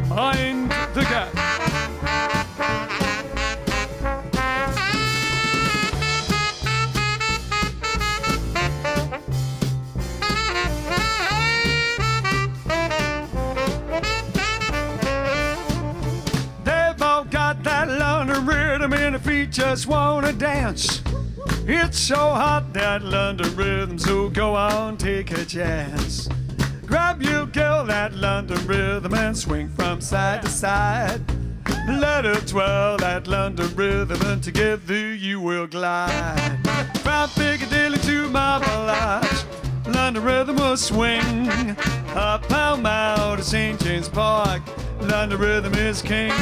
Mind the gap. They've all got that London rhythm and their feet just wanna dance. It's so hot, that London rhythm, so go on, take a chance. Grab your girl, that London rhythm, and swing from side to side. Let her twirl that London rhythm, and together you will glide. From Piccadilly to Marble Arch, London rhythm will swing. Up Pall Mall to St. James Park, London rhythm is king.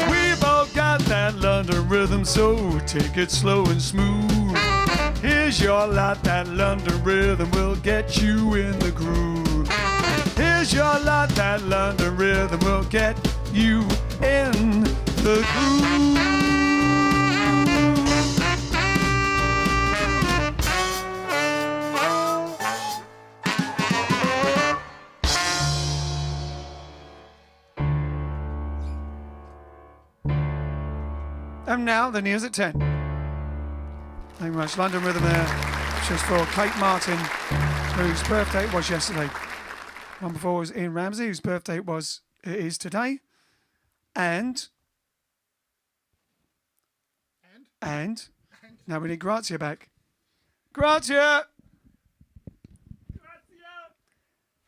We've all got that London rhythm, so take it slow and smooth. Here's your lot, that London rhythm will get you in the groove. Here's your lot, that London rhythm will get you in the groove. And now the news at 10. Thank you very much. London Rhythm there. Just for Kate Martin, whose birthday it was yesterday. One before was Ian Ramsey, whose birthday it is today. And now we need Grazia back. Grazia!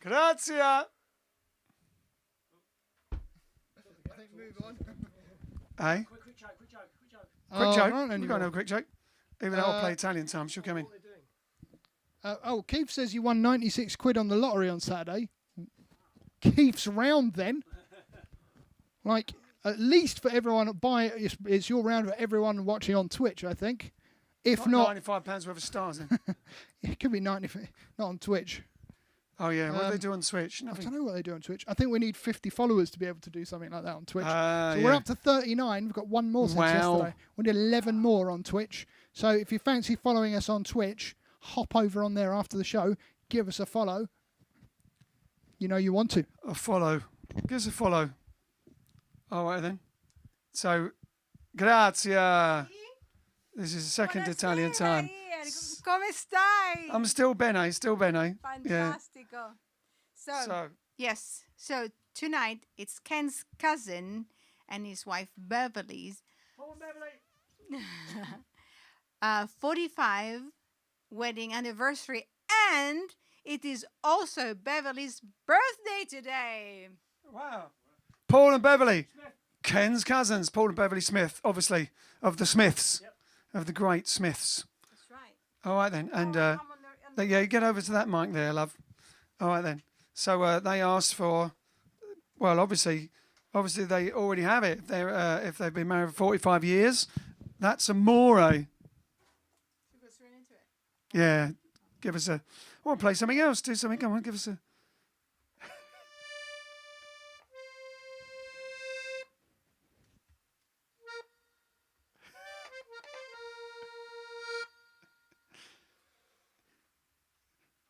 Grazia! Hey? Quick joke. We've got no quick joke. Even though I'll play Italian time, she'll come in. Keith says you won 96 quid on the lottery on Saturday. Keith's round then. Like, at least for everyone it's your round for everyone watching on Twitch, I think. If not £95 worth of stars then. It could be 90, not on Twitch. Oh yeah, what do they do on Twitch? Nothing. I don't know what they do on Twitch. I think we need 50 followers to be able to do something like that on Twitch. So yeah. we're up to 39. We've got one more since yesterday. We need 11 more on Twitch. So if you fancy following us on Twitch, hop over on there after the show. Give us a follow. You know you want to. A follow. Give us a follow. All right then. So, grazie. This is the second Italian time. Come stai? I'm still bene. Fantastico. Yeah. So, yes. So tonight it's Ken's cousin and his wife Beverly's 45 wedding anniversary, and it is also Beverly's birthday today. Wow. Paul and Beverly. Ken's cousins, Paul and Beverly Smith, obviously, of the Smiths, of the great Smiths. That's right. All right then. And yeah, get over to that mic there, love. All right then. So they asked for, well, obviously they already have it. If they've been married for 45 years, that's Amore. Yeah, give us a. I want to play something else. Do something. Come on, give us a.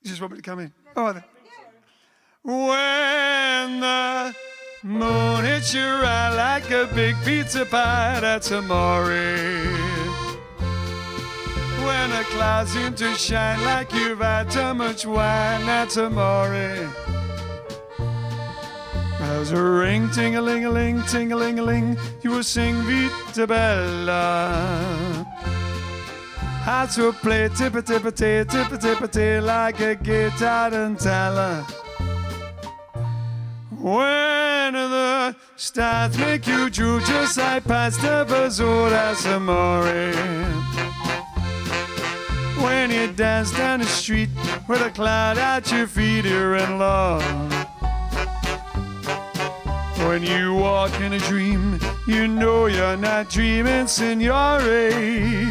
You just want me to come in? Oh, then. When the moon hits your eye like a big pizza pie, that's Amore. When the clouds seem to shine like you've had too much wine, that's Amore. Bells a ring, ting-a-ling-a-ling, ting-a-ling-a-ling, you will sing Vita Bella. Hearts will play tippa-tippa-tay, tippa-tippa-tay, like a guitar tarantella. When the stars make you drool, just like pasta bazool, that's Amore. When you dance down the street with a cloud at your feet, you're in love. When you walk in a dream, you know you're not dreaming, signore.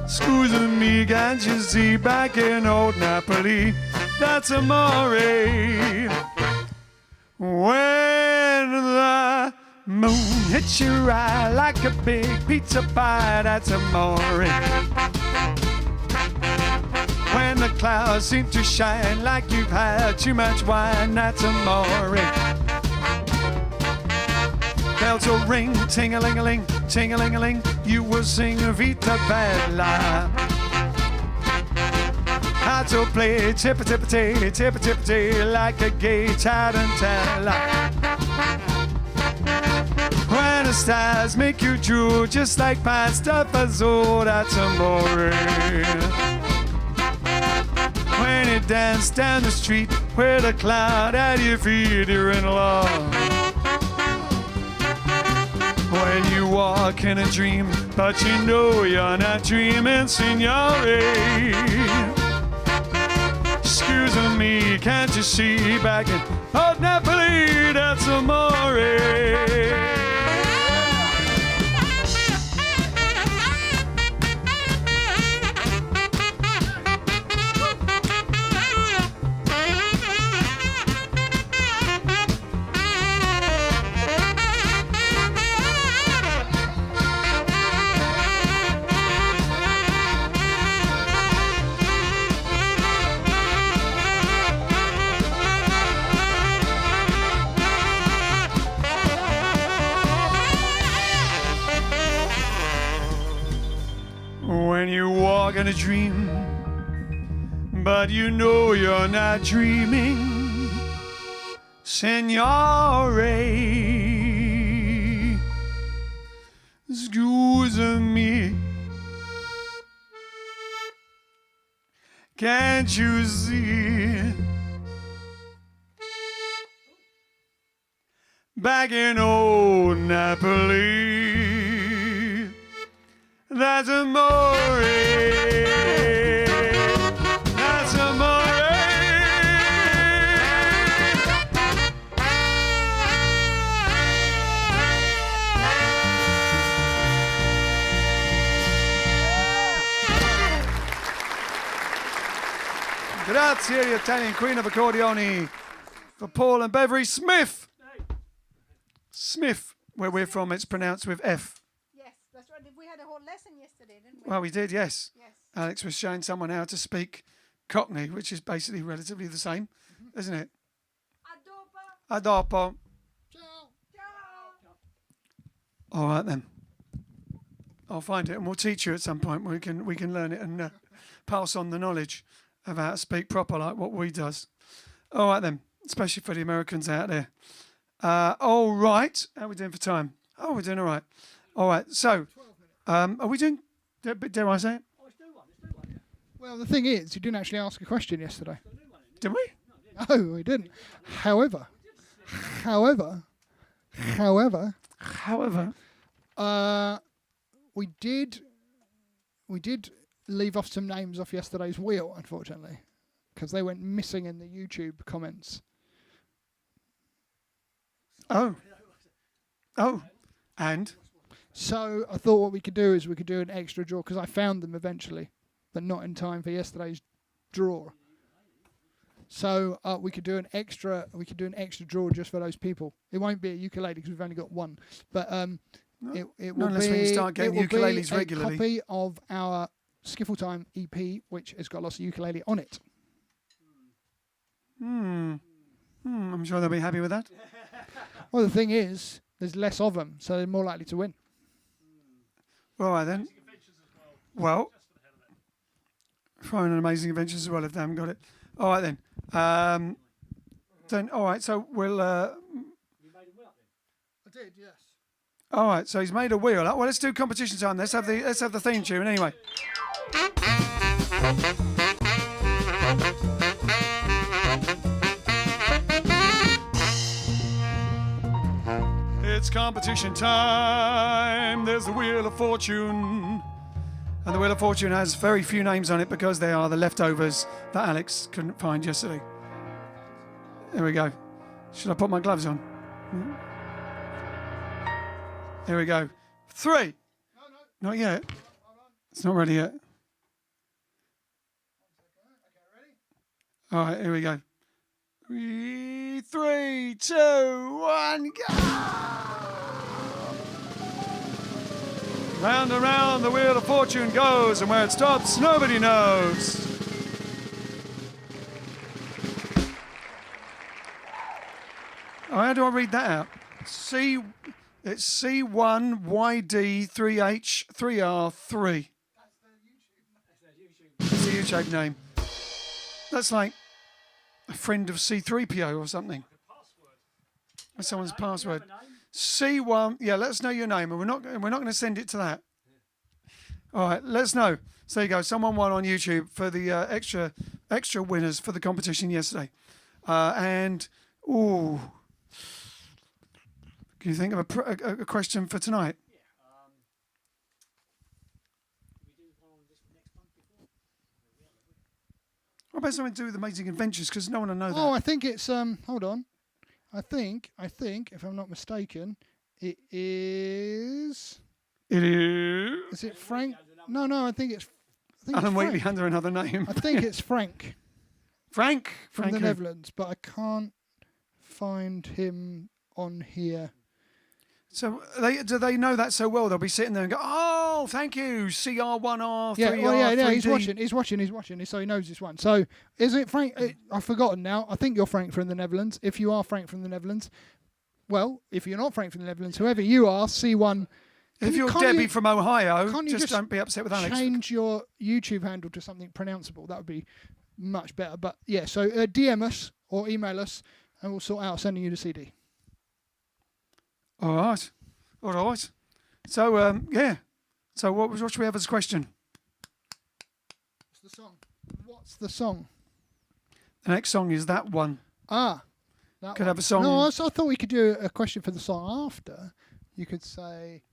Scusa me, can't you see, back in old Napoli, that's Amore. When the moon hits your eye like a big pizza pie, that's Amore. When the clouds seem to shine like you've had too much wine, that's Amore. Bells will ring, ting-a-ling-a-ling, ting-a-ling-a-ling, you will sing Vita Bella. Hearts will play tippa-tippa-tay, tippa-tippa-tay, like a gay tarantella. When the stars make you drool, just like pasta fazool. That's amore. When you dance down the street with a cloud at your feet, you're in love. When you walk in a dream, but you know you're not dreaming, signore. Excuse me, can't you see back in old Napoli, that's amore. When you walk in a dream, but you know you're not dreaming, signore. Excuse me, can't you see? Back in old Napoli, that's amore. That's amore. Grazie, the Italian Queen of Accordioni, for Paul and Beverly Smith. Smith, where we're from, it's pronounced with F. Yes, that's right. We had a whole lesson yesterday, didn't we? Well, we did, yes. Yes. Alex was showing someone how to speak Cockney, which is basically relatively the same, isn't it? A dopo. All right then. I'll find it and we'll teach you at some point. We can learn it and pass on the knowledge of how to speak proper like what we does. All right then, especially for the Americans out there. All right. How are we doing for time? Oh, we're doing all right. All right. So, are we doing? Dare I say it? Well, the thing is, you didn't actually ask a question yesterday. Did we? No, we didn't. However, we did leave off some names off yesterday's wheel, unfortunately, because they went missing in the YouTube comments. Oh, and so I thought what we could do is we could do an extra draw because I found them eventually, but not in time for yesterday's draw. So we could do an extra draw just for those people. It won't be a ukulele because we've only got one, but it will unless be, we start getting it will ukuleles be regularly. a copy of our Skiffle Time EP, which has got lots of ukulele on it. I'm sure they'll be happy with that. Well, the thing is, there's less of them, so they're more likely to win. All right then. Well, throwing an amazing adventures as well if they haven't got it. All right then. Then all right. So we'll. I did, yes. All right. So he's made a wheel. Well, let's do competition time. Let's have the theme tune anyway. It's competition time. There's the Wheel of Fortune. And the Wheel of Fortune has very few names on it because they are the leftovers that Alex couldn't find yesterday. There we go. Should I put my gloves on? Here we go. 3. No. Not yet. It's not ready yet. All right, here we go. 3, 2, 1, go! Round and round the Wheel of Fortune goes, and where it stops, nobody knows. Oh, how do I read that out? It's C1YD3H3R3. That's the YouTube name. That's like a friend of C3PO or something. That's someone's password. C1. Yeah, let us know your name, and we're not going to send it to that. All right, let us know. So there you go. Someone won on YouTube for the extra winners for the competition yesterday. And can you think of a question for tonight? What about something to do with Amazing Adventures? Because no one will know that. Oh, I think it's hold on. I think if I'm not mistaken, it is. It is. Is it Frank? No, I think it's. Alan Wheatley Frank. under another name. I think it's Frank Frank from Frank the who? Netherlands, but I can't find him on here. So do they know that so well? They'll be sitting there and go, "Oh, thank you, CR1R, 3R, Yeah, well, yeah, 3D." he's watching, so he knows this one. So, is it Frank? I've forgotten now. I think you're Frank from the Netherlands. If you are Frank from the Netherlands, well, if you're not Frank from the Netherlands, whoever you are, C1. If you're can't Debbie you- from Ohio, can't you just don't be upset with Alex. Change your YouTube handle to something pronounceable. That would be much better. But yeah, so DM us or email us, and we'll sort out sending you the CD. All right. So yeah. So what should we have as a question? What's the song? The next song is that one. That Could one. have a song. No, I thought we could do a question for the song after. You could say.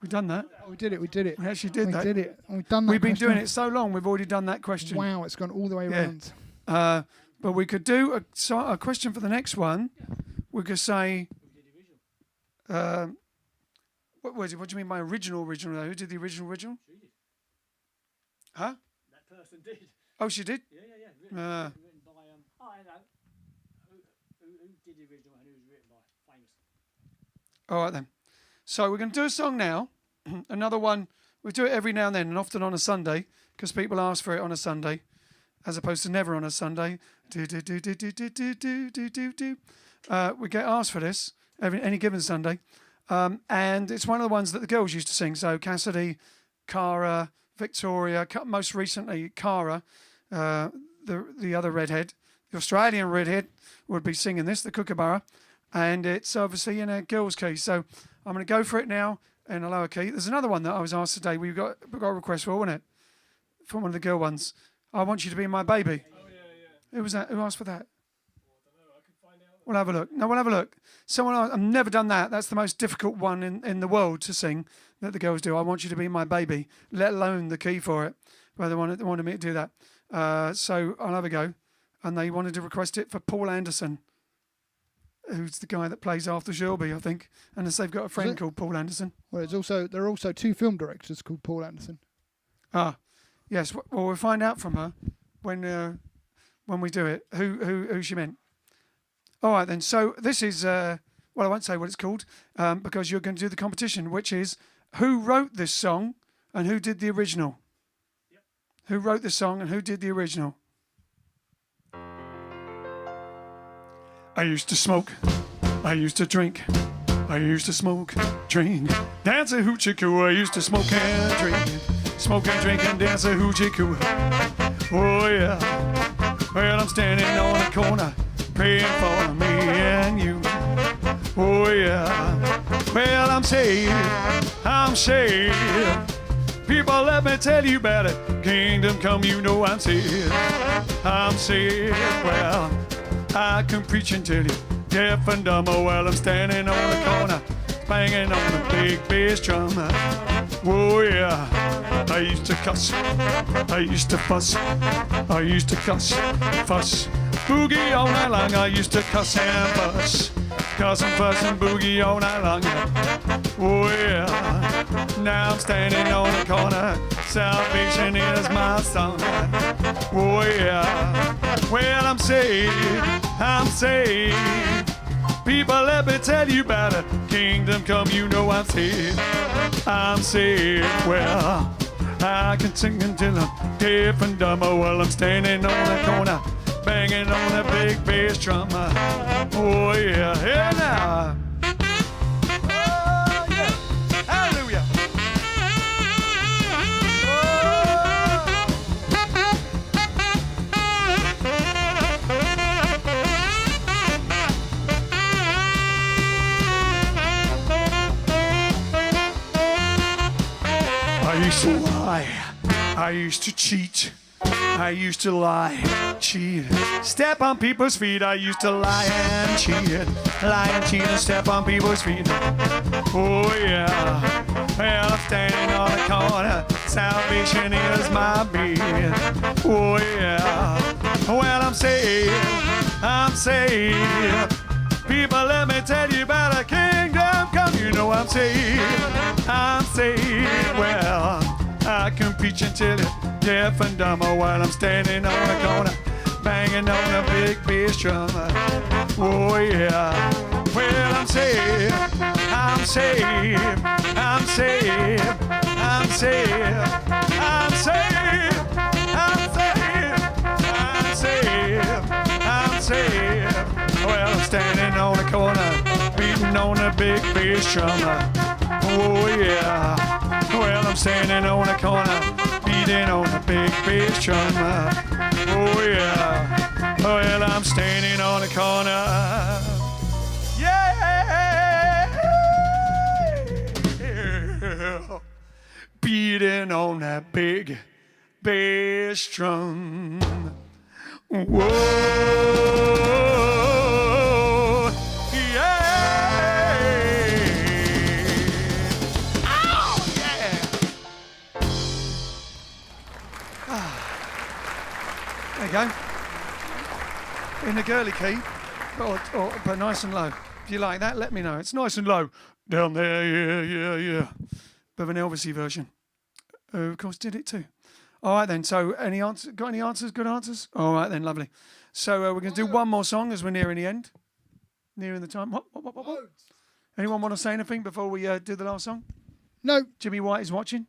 We've done that. Oh, we did it. We actually did We that. did it. We've done that. We've been doing question. it so long. We've already done that question. Wow, it's gone all the way Yeah. around. But we could do a question for the next one. We could say. What do you mean by original? Though? Who did the original? She did. Huh? That person did. Oh, she did. Yeah. Uh, Written by I know. Who did the original and who was written by? Famous. All right then. So we're going to do a song now. Another one. We do it every now and then, and often on a Sunday, because people ask for it on a Sunday, as opposed to never on a Sunday. We get asked for this any given Sunday, and it's one of the ones that the girls used to sing. So Cassidy, Cara, Victoria, most recently Cara, the other redhead, the Australian redhead, would be singing this, the Kookaburra, and it's obviously in a girls' key. So I'm going to go for it now in a lower key. There's another one that I was asked today. We got a request for, wasn't it? From one of the girl ones. I want you to be my baby. Oh, yeah. Who was that? Who asked for that? We'll have a look. No, we'll have a look. Someone else, I've never done that. That's the most difficult one in the world to sing that the girls do. I want you to be my baby, let alone the key for it. But they wanted me to do that. So I'll have a go. And they wanted to request it for Paul Anderson, who's the guy that plays Arthur Shelby, I think. And they've got a friend called Paul Anderson. Well, there are also two film directors called Paul Anderson. Ah, yes. Well, we'll find out from her when we do it who she meant. All right then. So this is I won't say what it's called because you're going to do the competition, which is who wrote this song and who did the original. Yep. Who wrote the song and who did the original? I used to smoke, I used to drink, I used to smoke, drink, dance a hoochie coo. I used to smoke and drink and dance a hoochie coo. Oh yeah, well I'm standing on the corner praying for me and you. Oh yeah, well I'm saved, People, let me tell you about it. Kingdom come, you know I'm saved, well. I can preach and tell you, deaf and dumb, while I'm standing on the corner, banging on the big bass drum. Oh yeah, I used to cuss, I used to fuss, I used to cuss, fuss, boogie all night long. I used to cuss and fuss, cuss and fuss and boogie all night long. Oh yeah, now I'm standing on the corner, salvation is my song. Oh yeah, well I'm saved, People, let me tell you about it. Kingdom come, you know I'm saved, well. I can sing until I'm deaf and dumb while I'm standing on the corner, banging on the big bass drum. Oh yeah, here now. Oh yeah, hallelujah. used to lie. I used to cheat. I used to lie, cheat, step on people's feet. I used to lie and cheat, and step on people's feet. Oh yeah, well I'm standing on the corner, salvation is my bed. Oh yeah, well I'm saved, I'm saved. People, let me tell you about a kingdom come. You know I'm saved, well, I can preach until it deaf and dumb while I'm standing on the corner, banging on a big bass drum. Oh yeah, well I'm saved, I'm saved, I'm saved, I'm saved, I'm saved, I'm saved, I'm saved, I'm saved. Well I'm standing on the corner, beating on a big bass drum. Oh yeah. Well, I'm standing on a corner, beating on a big bass drum. Oh yeah. Well, I'm standing on a corner. Yeah. Beating on that big bass drum. Whoa. Yeah. There you go. In the girly key, but nice and low. If you like that, let me know. It's nice and low. Down there, yeah. Bit of an Elvisy version. Of course, did it too. All right then, so got any answers? Good answers? All right then, lovely. So we're going to do one more song as we're nearing the end. Nearing the time. What? Anyone want to say anything before we do the last song? No. Jimmy White is watching.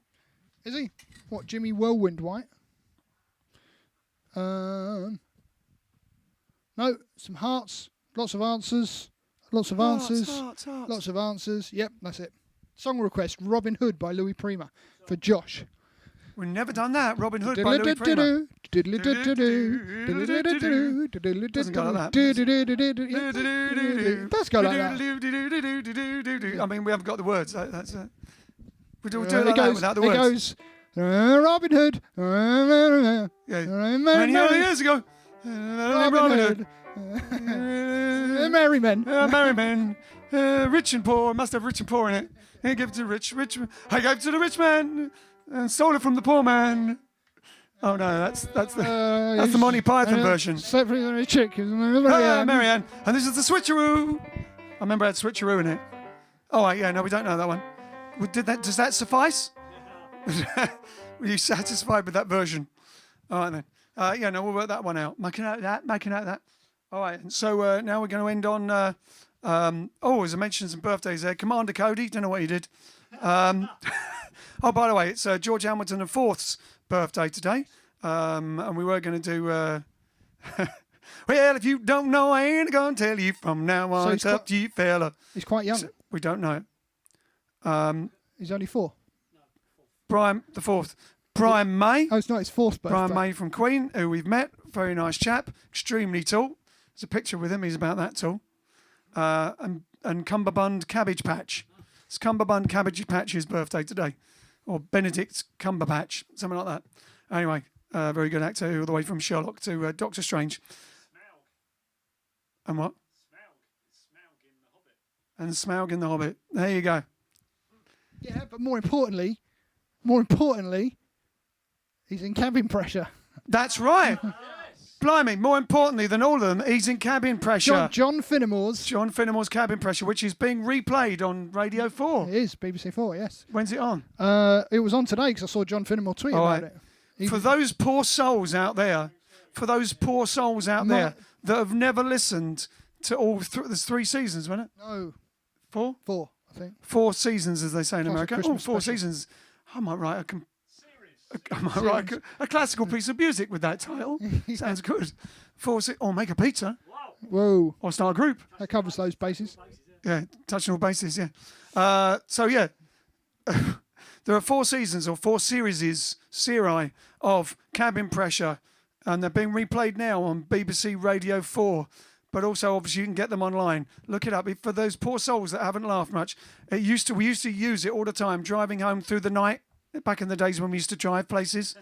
Is he? What, Jimmy Whirlwind White? No, some hearts, lots of answers, lots of answers. Yep, that's it. Song request, Robin Hood by Louis Prima for Josh. We've never done that, Robin Hood by Louis Prima. Doesn't go like that. Does go like that. I mean, we haven't got the words. That's we do it like that without the words. It goes, Robin Hood. Many years ago. Robin Hood. Merry men. Merry men. Rich and poor. Must have rich and poor in it. He gave it to rich. I gave it to the rich man and stole it from the poor man. Oh no, that's the Monty Python version. Separate chick. Marianne. And this is the switcheroo. I remember I had switcheroo in it. Oh right, yeah, no, we don't know that one. Does that suffice? Were you satisfied with that version? All right then. Yeah, no, we'll work that one out. Making out that. All right. And so now we're going to end on. As I mentioned, some birthdays there. Commander Cody. Don't know what he did. Oh, by the way, it's George Hamilton IV's birthday today, and we were going to do. Well, if you don't know, I ain't going to tell you. From now on, it's up to you, fella. He's quite young. So, we don't know it. He's only 4. Brian the 4th. Brian May. Oh, it's not his 4th birthday. Brian May from Queen, who we've met. Very nice chap. Extremely tall. There's a picture with him. He's about that tall. And Cumberbund Cabbage Patch. It's Cumberbund Cabbage Patch's birthday today. Or Benedict Cumberbatch. Something like that. Anyway, very good actor all the way from Sherlock to Doctor Strange. Smaug. And what? Smaug in The Hobbit. And Smaug in The Hobbit. There you go. Yeah, but more importantly, he's in Cabin Pressure. That's right. Blimey, more importantly than all of them, he's in Cabin Pressure. John Finnemore's Cabin Pressure, which is being replayed on Radio 4. It is, BBC 4, yes. When's it on? It was on today because I saw John Finnemore tweet about it. For those poor souls out there, that have never listened to all, there's 3 seasons, wasn't it? No. 4? 4, I think. 4 seasons, as they say in America. Christmas 4 special. seasons. I might write a classical piece of music with that title. Sounds good. Or make a pizza. Whoa. Or start a group. That covers those bases. Yeah, touching all bases, yeah. So, yeah. There are 4 seasons or 4 series of Cabin Pressure, and they're being replayed now on BBC Radio 4. But also, obviously, you can get them online. Look it up. For those poor souls that haven't laughed much, we used to use it all the time, driving home through the night. back in the days when we used to drive places.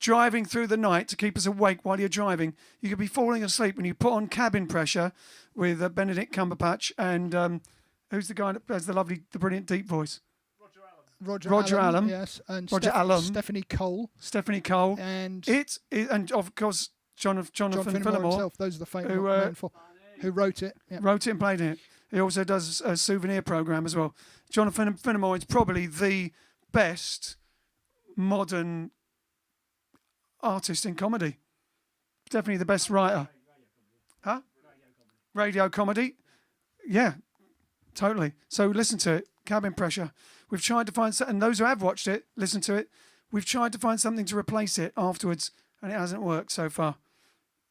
Driving through the night to keep us awake while you're driving. You could be falling asleep when you put on Cabin Pressure with Benedict Cumberbatch and who's the guy that has the brilliant deep voice? Roger Allam. Yes, and Roger Allam. Stephanie Cole. Stephanie Cole. And and of course Jonathan Fillmore himself. Those are the famous who wrote it. Yeah. Wrote it and played it. He also does a souvenir program as well. Jonathan Fillmore is probably the best modern artist in comedy. Definitely the best writer. Huh? Radio comedy. Yeah, totally. So listen to it. Cabin Pressure. We've tried to find and those who have watched it, listen to it. We've tried to find something to replace it afterwards, and it hasn't worked so far.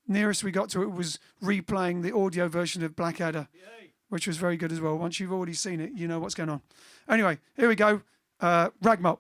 Nearest we got to it was replaying the audio version of Blackadder, which was very good as well. Once you've already seen it, you know what's going on. Anyway, here we go. Ragmop.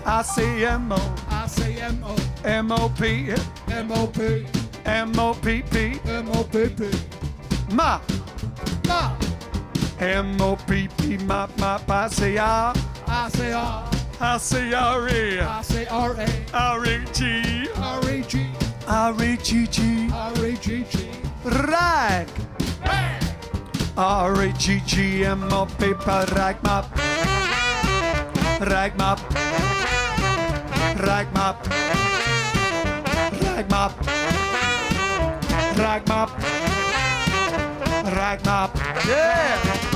I-C-M-O, I-C-M-O, M-O-P, M-O-P, M-O-P-P, M-O-P-P, ma, ma, M-O-P-P, ma, I-C-R, I-C-R, I-C-R-E, I-C-R-A, R-E-G, R-E-G, R-E-G-G, R-E-G-G, rag, R-E-G-G-M-O-P, ragmop, ragmop, ragmop, ragmop, ragmop, ragmop, yeah!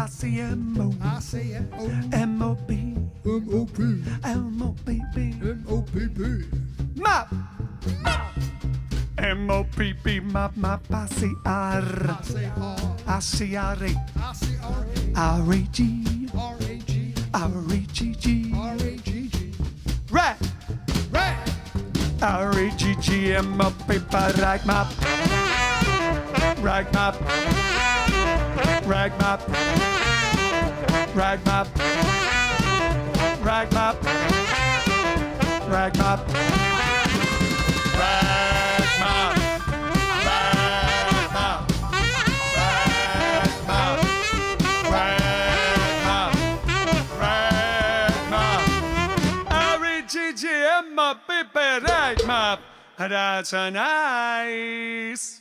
I-C-M-O, I-C-M-O, M-O-P, M-O-P, M-O-P-P, M-O-P-P, mop, M-O-P-P, mop, I-C-R, I-C-R, I-C-R-E, I-C-R-A, R-E-G, R-A-G, R-E-G-G, R-A-G-G, rat, Ray, R-E-G-G, M-O-P, ragmop, ragmop, ragmop, ragmop, ragmop, ragmop, ragmop, ragmop, ragmop, ragmop, R-E-G-G-M-O-P-P, ragmop, that's a nice.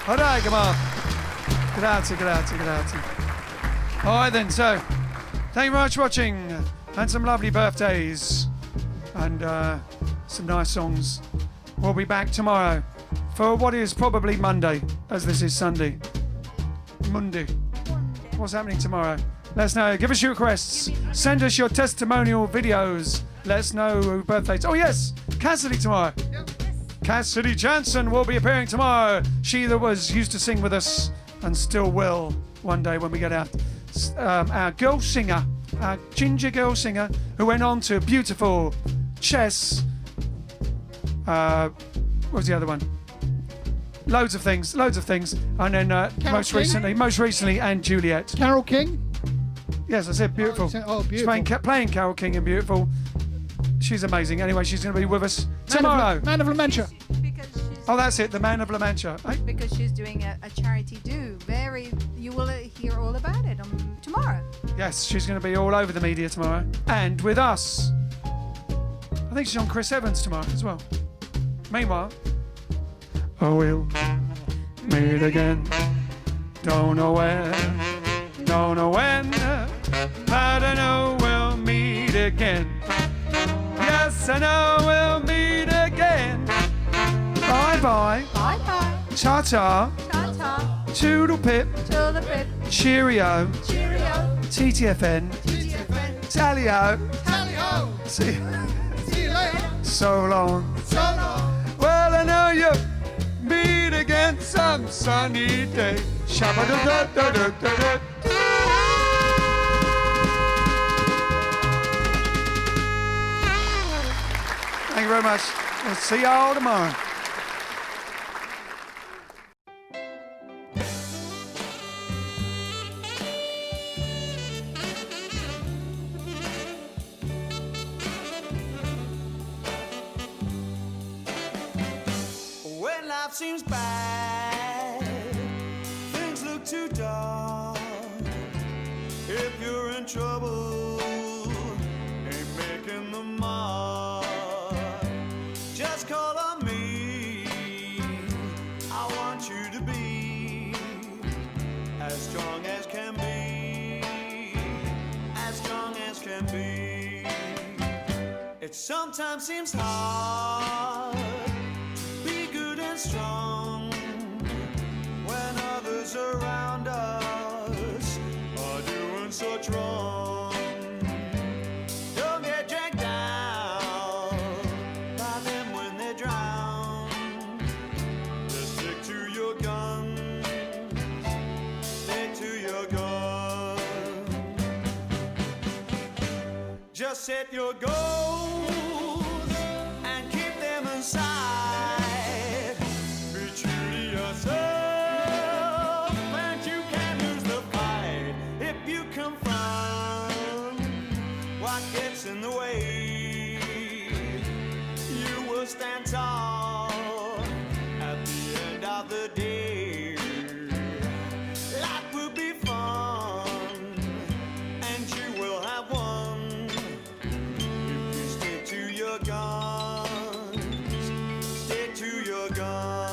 All right, come on. Grazie. All right then, so thank you very much for watching, and some lovely birthdays, and some nice songs. We'll be back tomorrow for what is probably Monday, as this is Sunday. Monday. What's happening tomorrow? Let us know. Give us your requests. Send us your testimonial videos. Let us know who birthdays. Oh yes, Cassidy tomorrow. Cassidy Jansen will be appearing tomorrow. She that used to sing with us and still will one day when we get out. Our girl singer a ginger girl singer who went on to beautiful chess. What was the other one? Loads of things. And then most recently, and Juliet. Carol King. Yes, I said beautiful. Oh, beautiful. She's playing Carol King in Beautiful. She's amazing. Anyway, she's going to be with us tomorrow. Man of La Mancha. Because she's Oh, that's it, the Man of La Mancha. Hey? because she's doing a charity do. You will hear all about it tomorrow. Yes, she's going to be all over the media tomorrow. And with us. I think she's on Chris Evans tomorrow as well. Meanwhile, we'll meet again. Don't know where, don't know when, but I know we'll meet again. Yes, I know we'll meet again. Bye bye. Bye bye. Ta ta. Ta-ta. Toodle pip. Toodle pip. Cheerio. Cheerio. TTFN. TTFN. Tally-ho. Tally-ho. See you later. So long. So long. Well, I know you'll meet again some sunny day. Shabba-da-da-da-da-da-da. Thank you very much. We'll see you all tomorrow. When life seems bad, things look too dark. If you're in trouble, ain't making the mark, just call on me. I want you to be as strong as can be, as strong as can be. It sometimes seems hard, strong when others around us are doing such wrong. Don't get dragged down by them when they drown. Just stick to your guns, stick to your guns. Just set your goals and keep them inside. And you can lose the fight if you confront what gets in the way. You will stand tall at the end of the day. Life will be fun and you will have won if you stick to your guns, stick to your guns.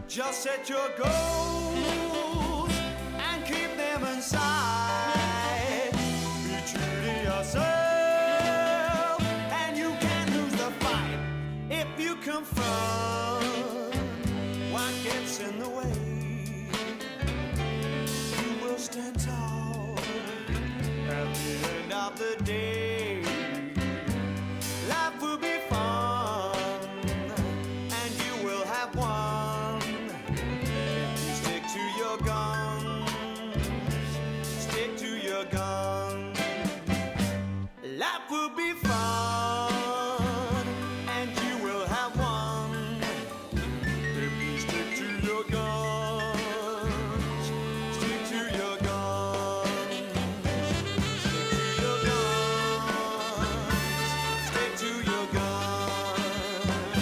Just set your goals and keep them inside. Be true to yourself and you can lose the fight if you confront what gets in the way. You will stand tall at the end of the day.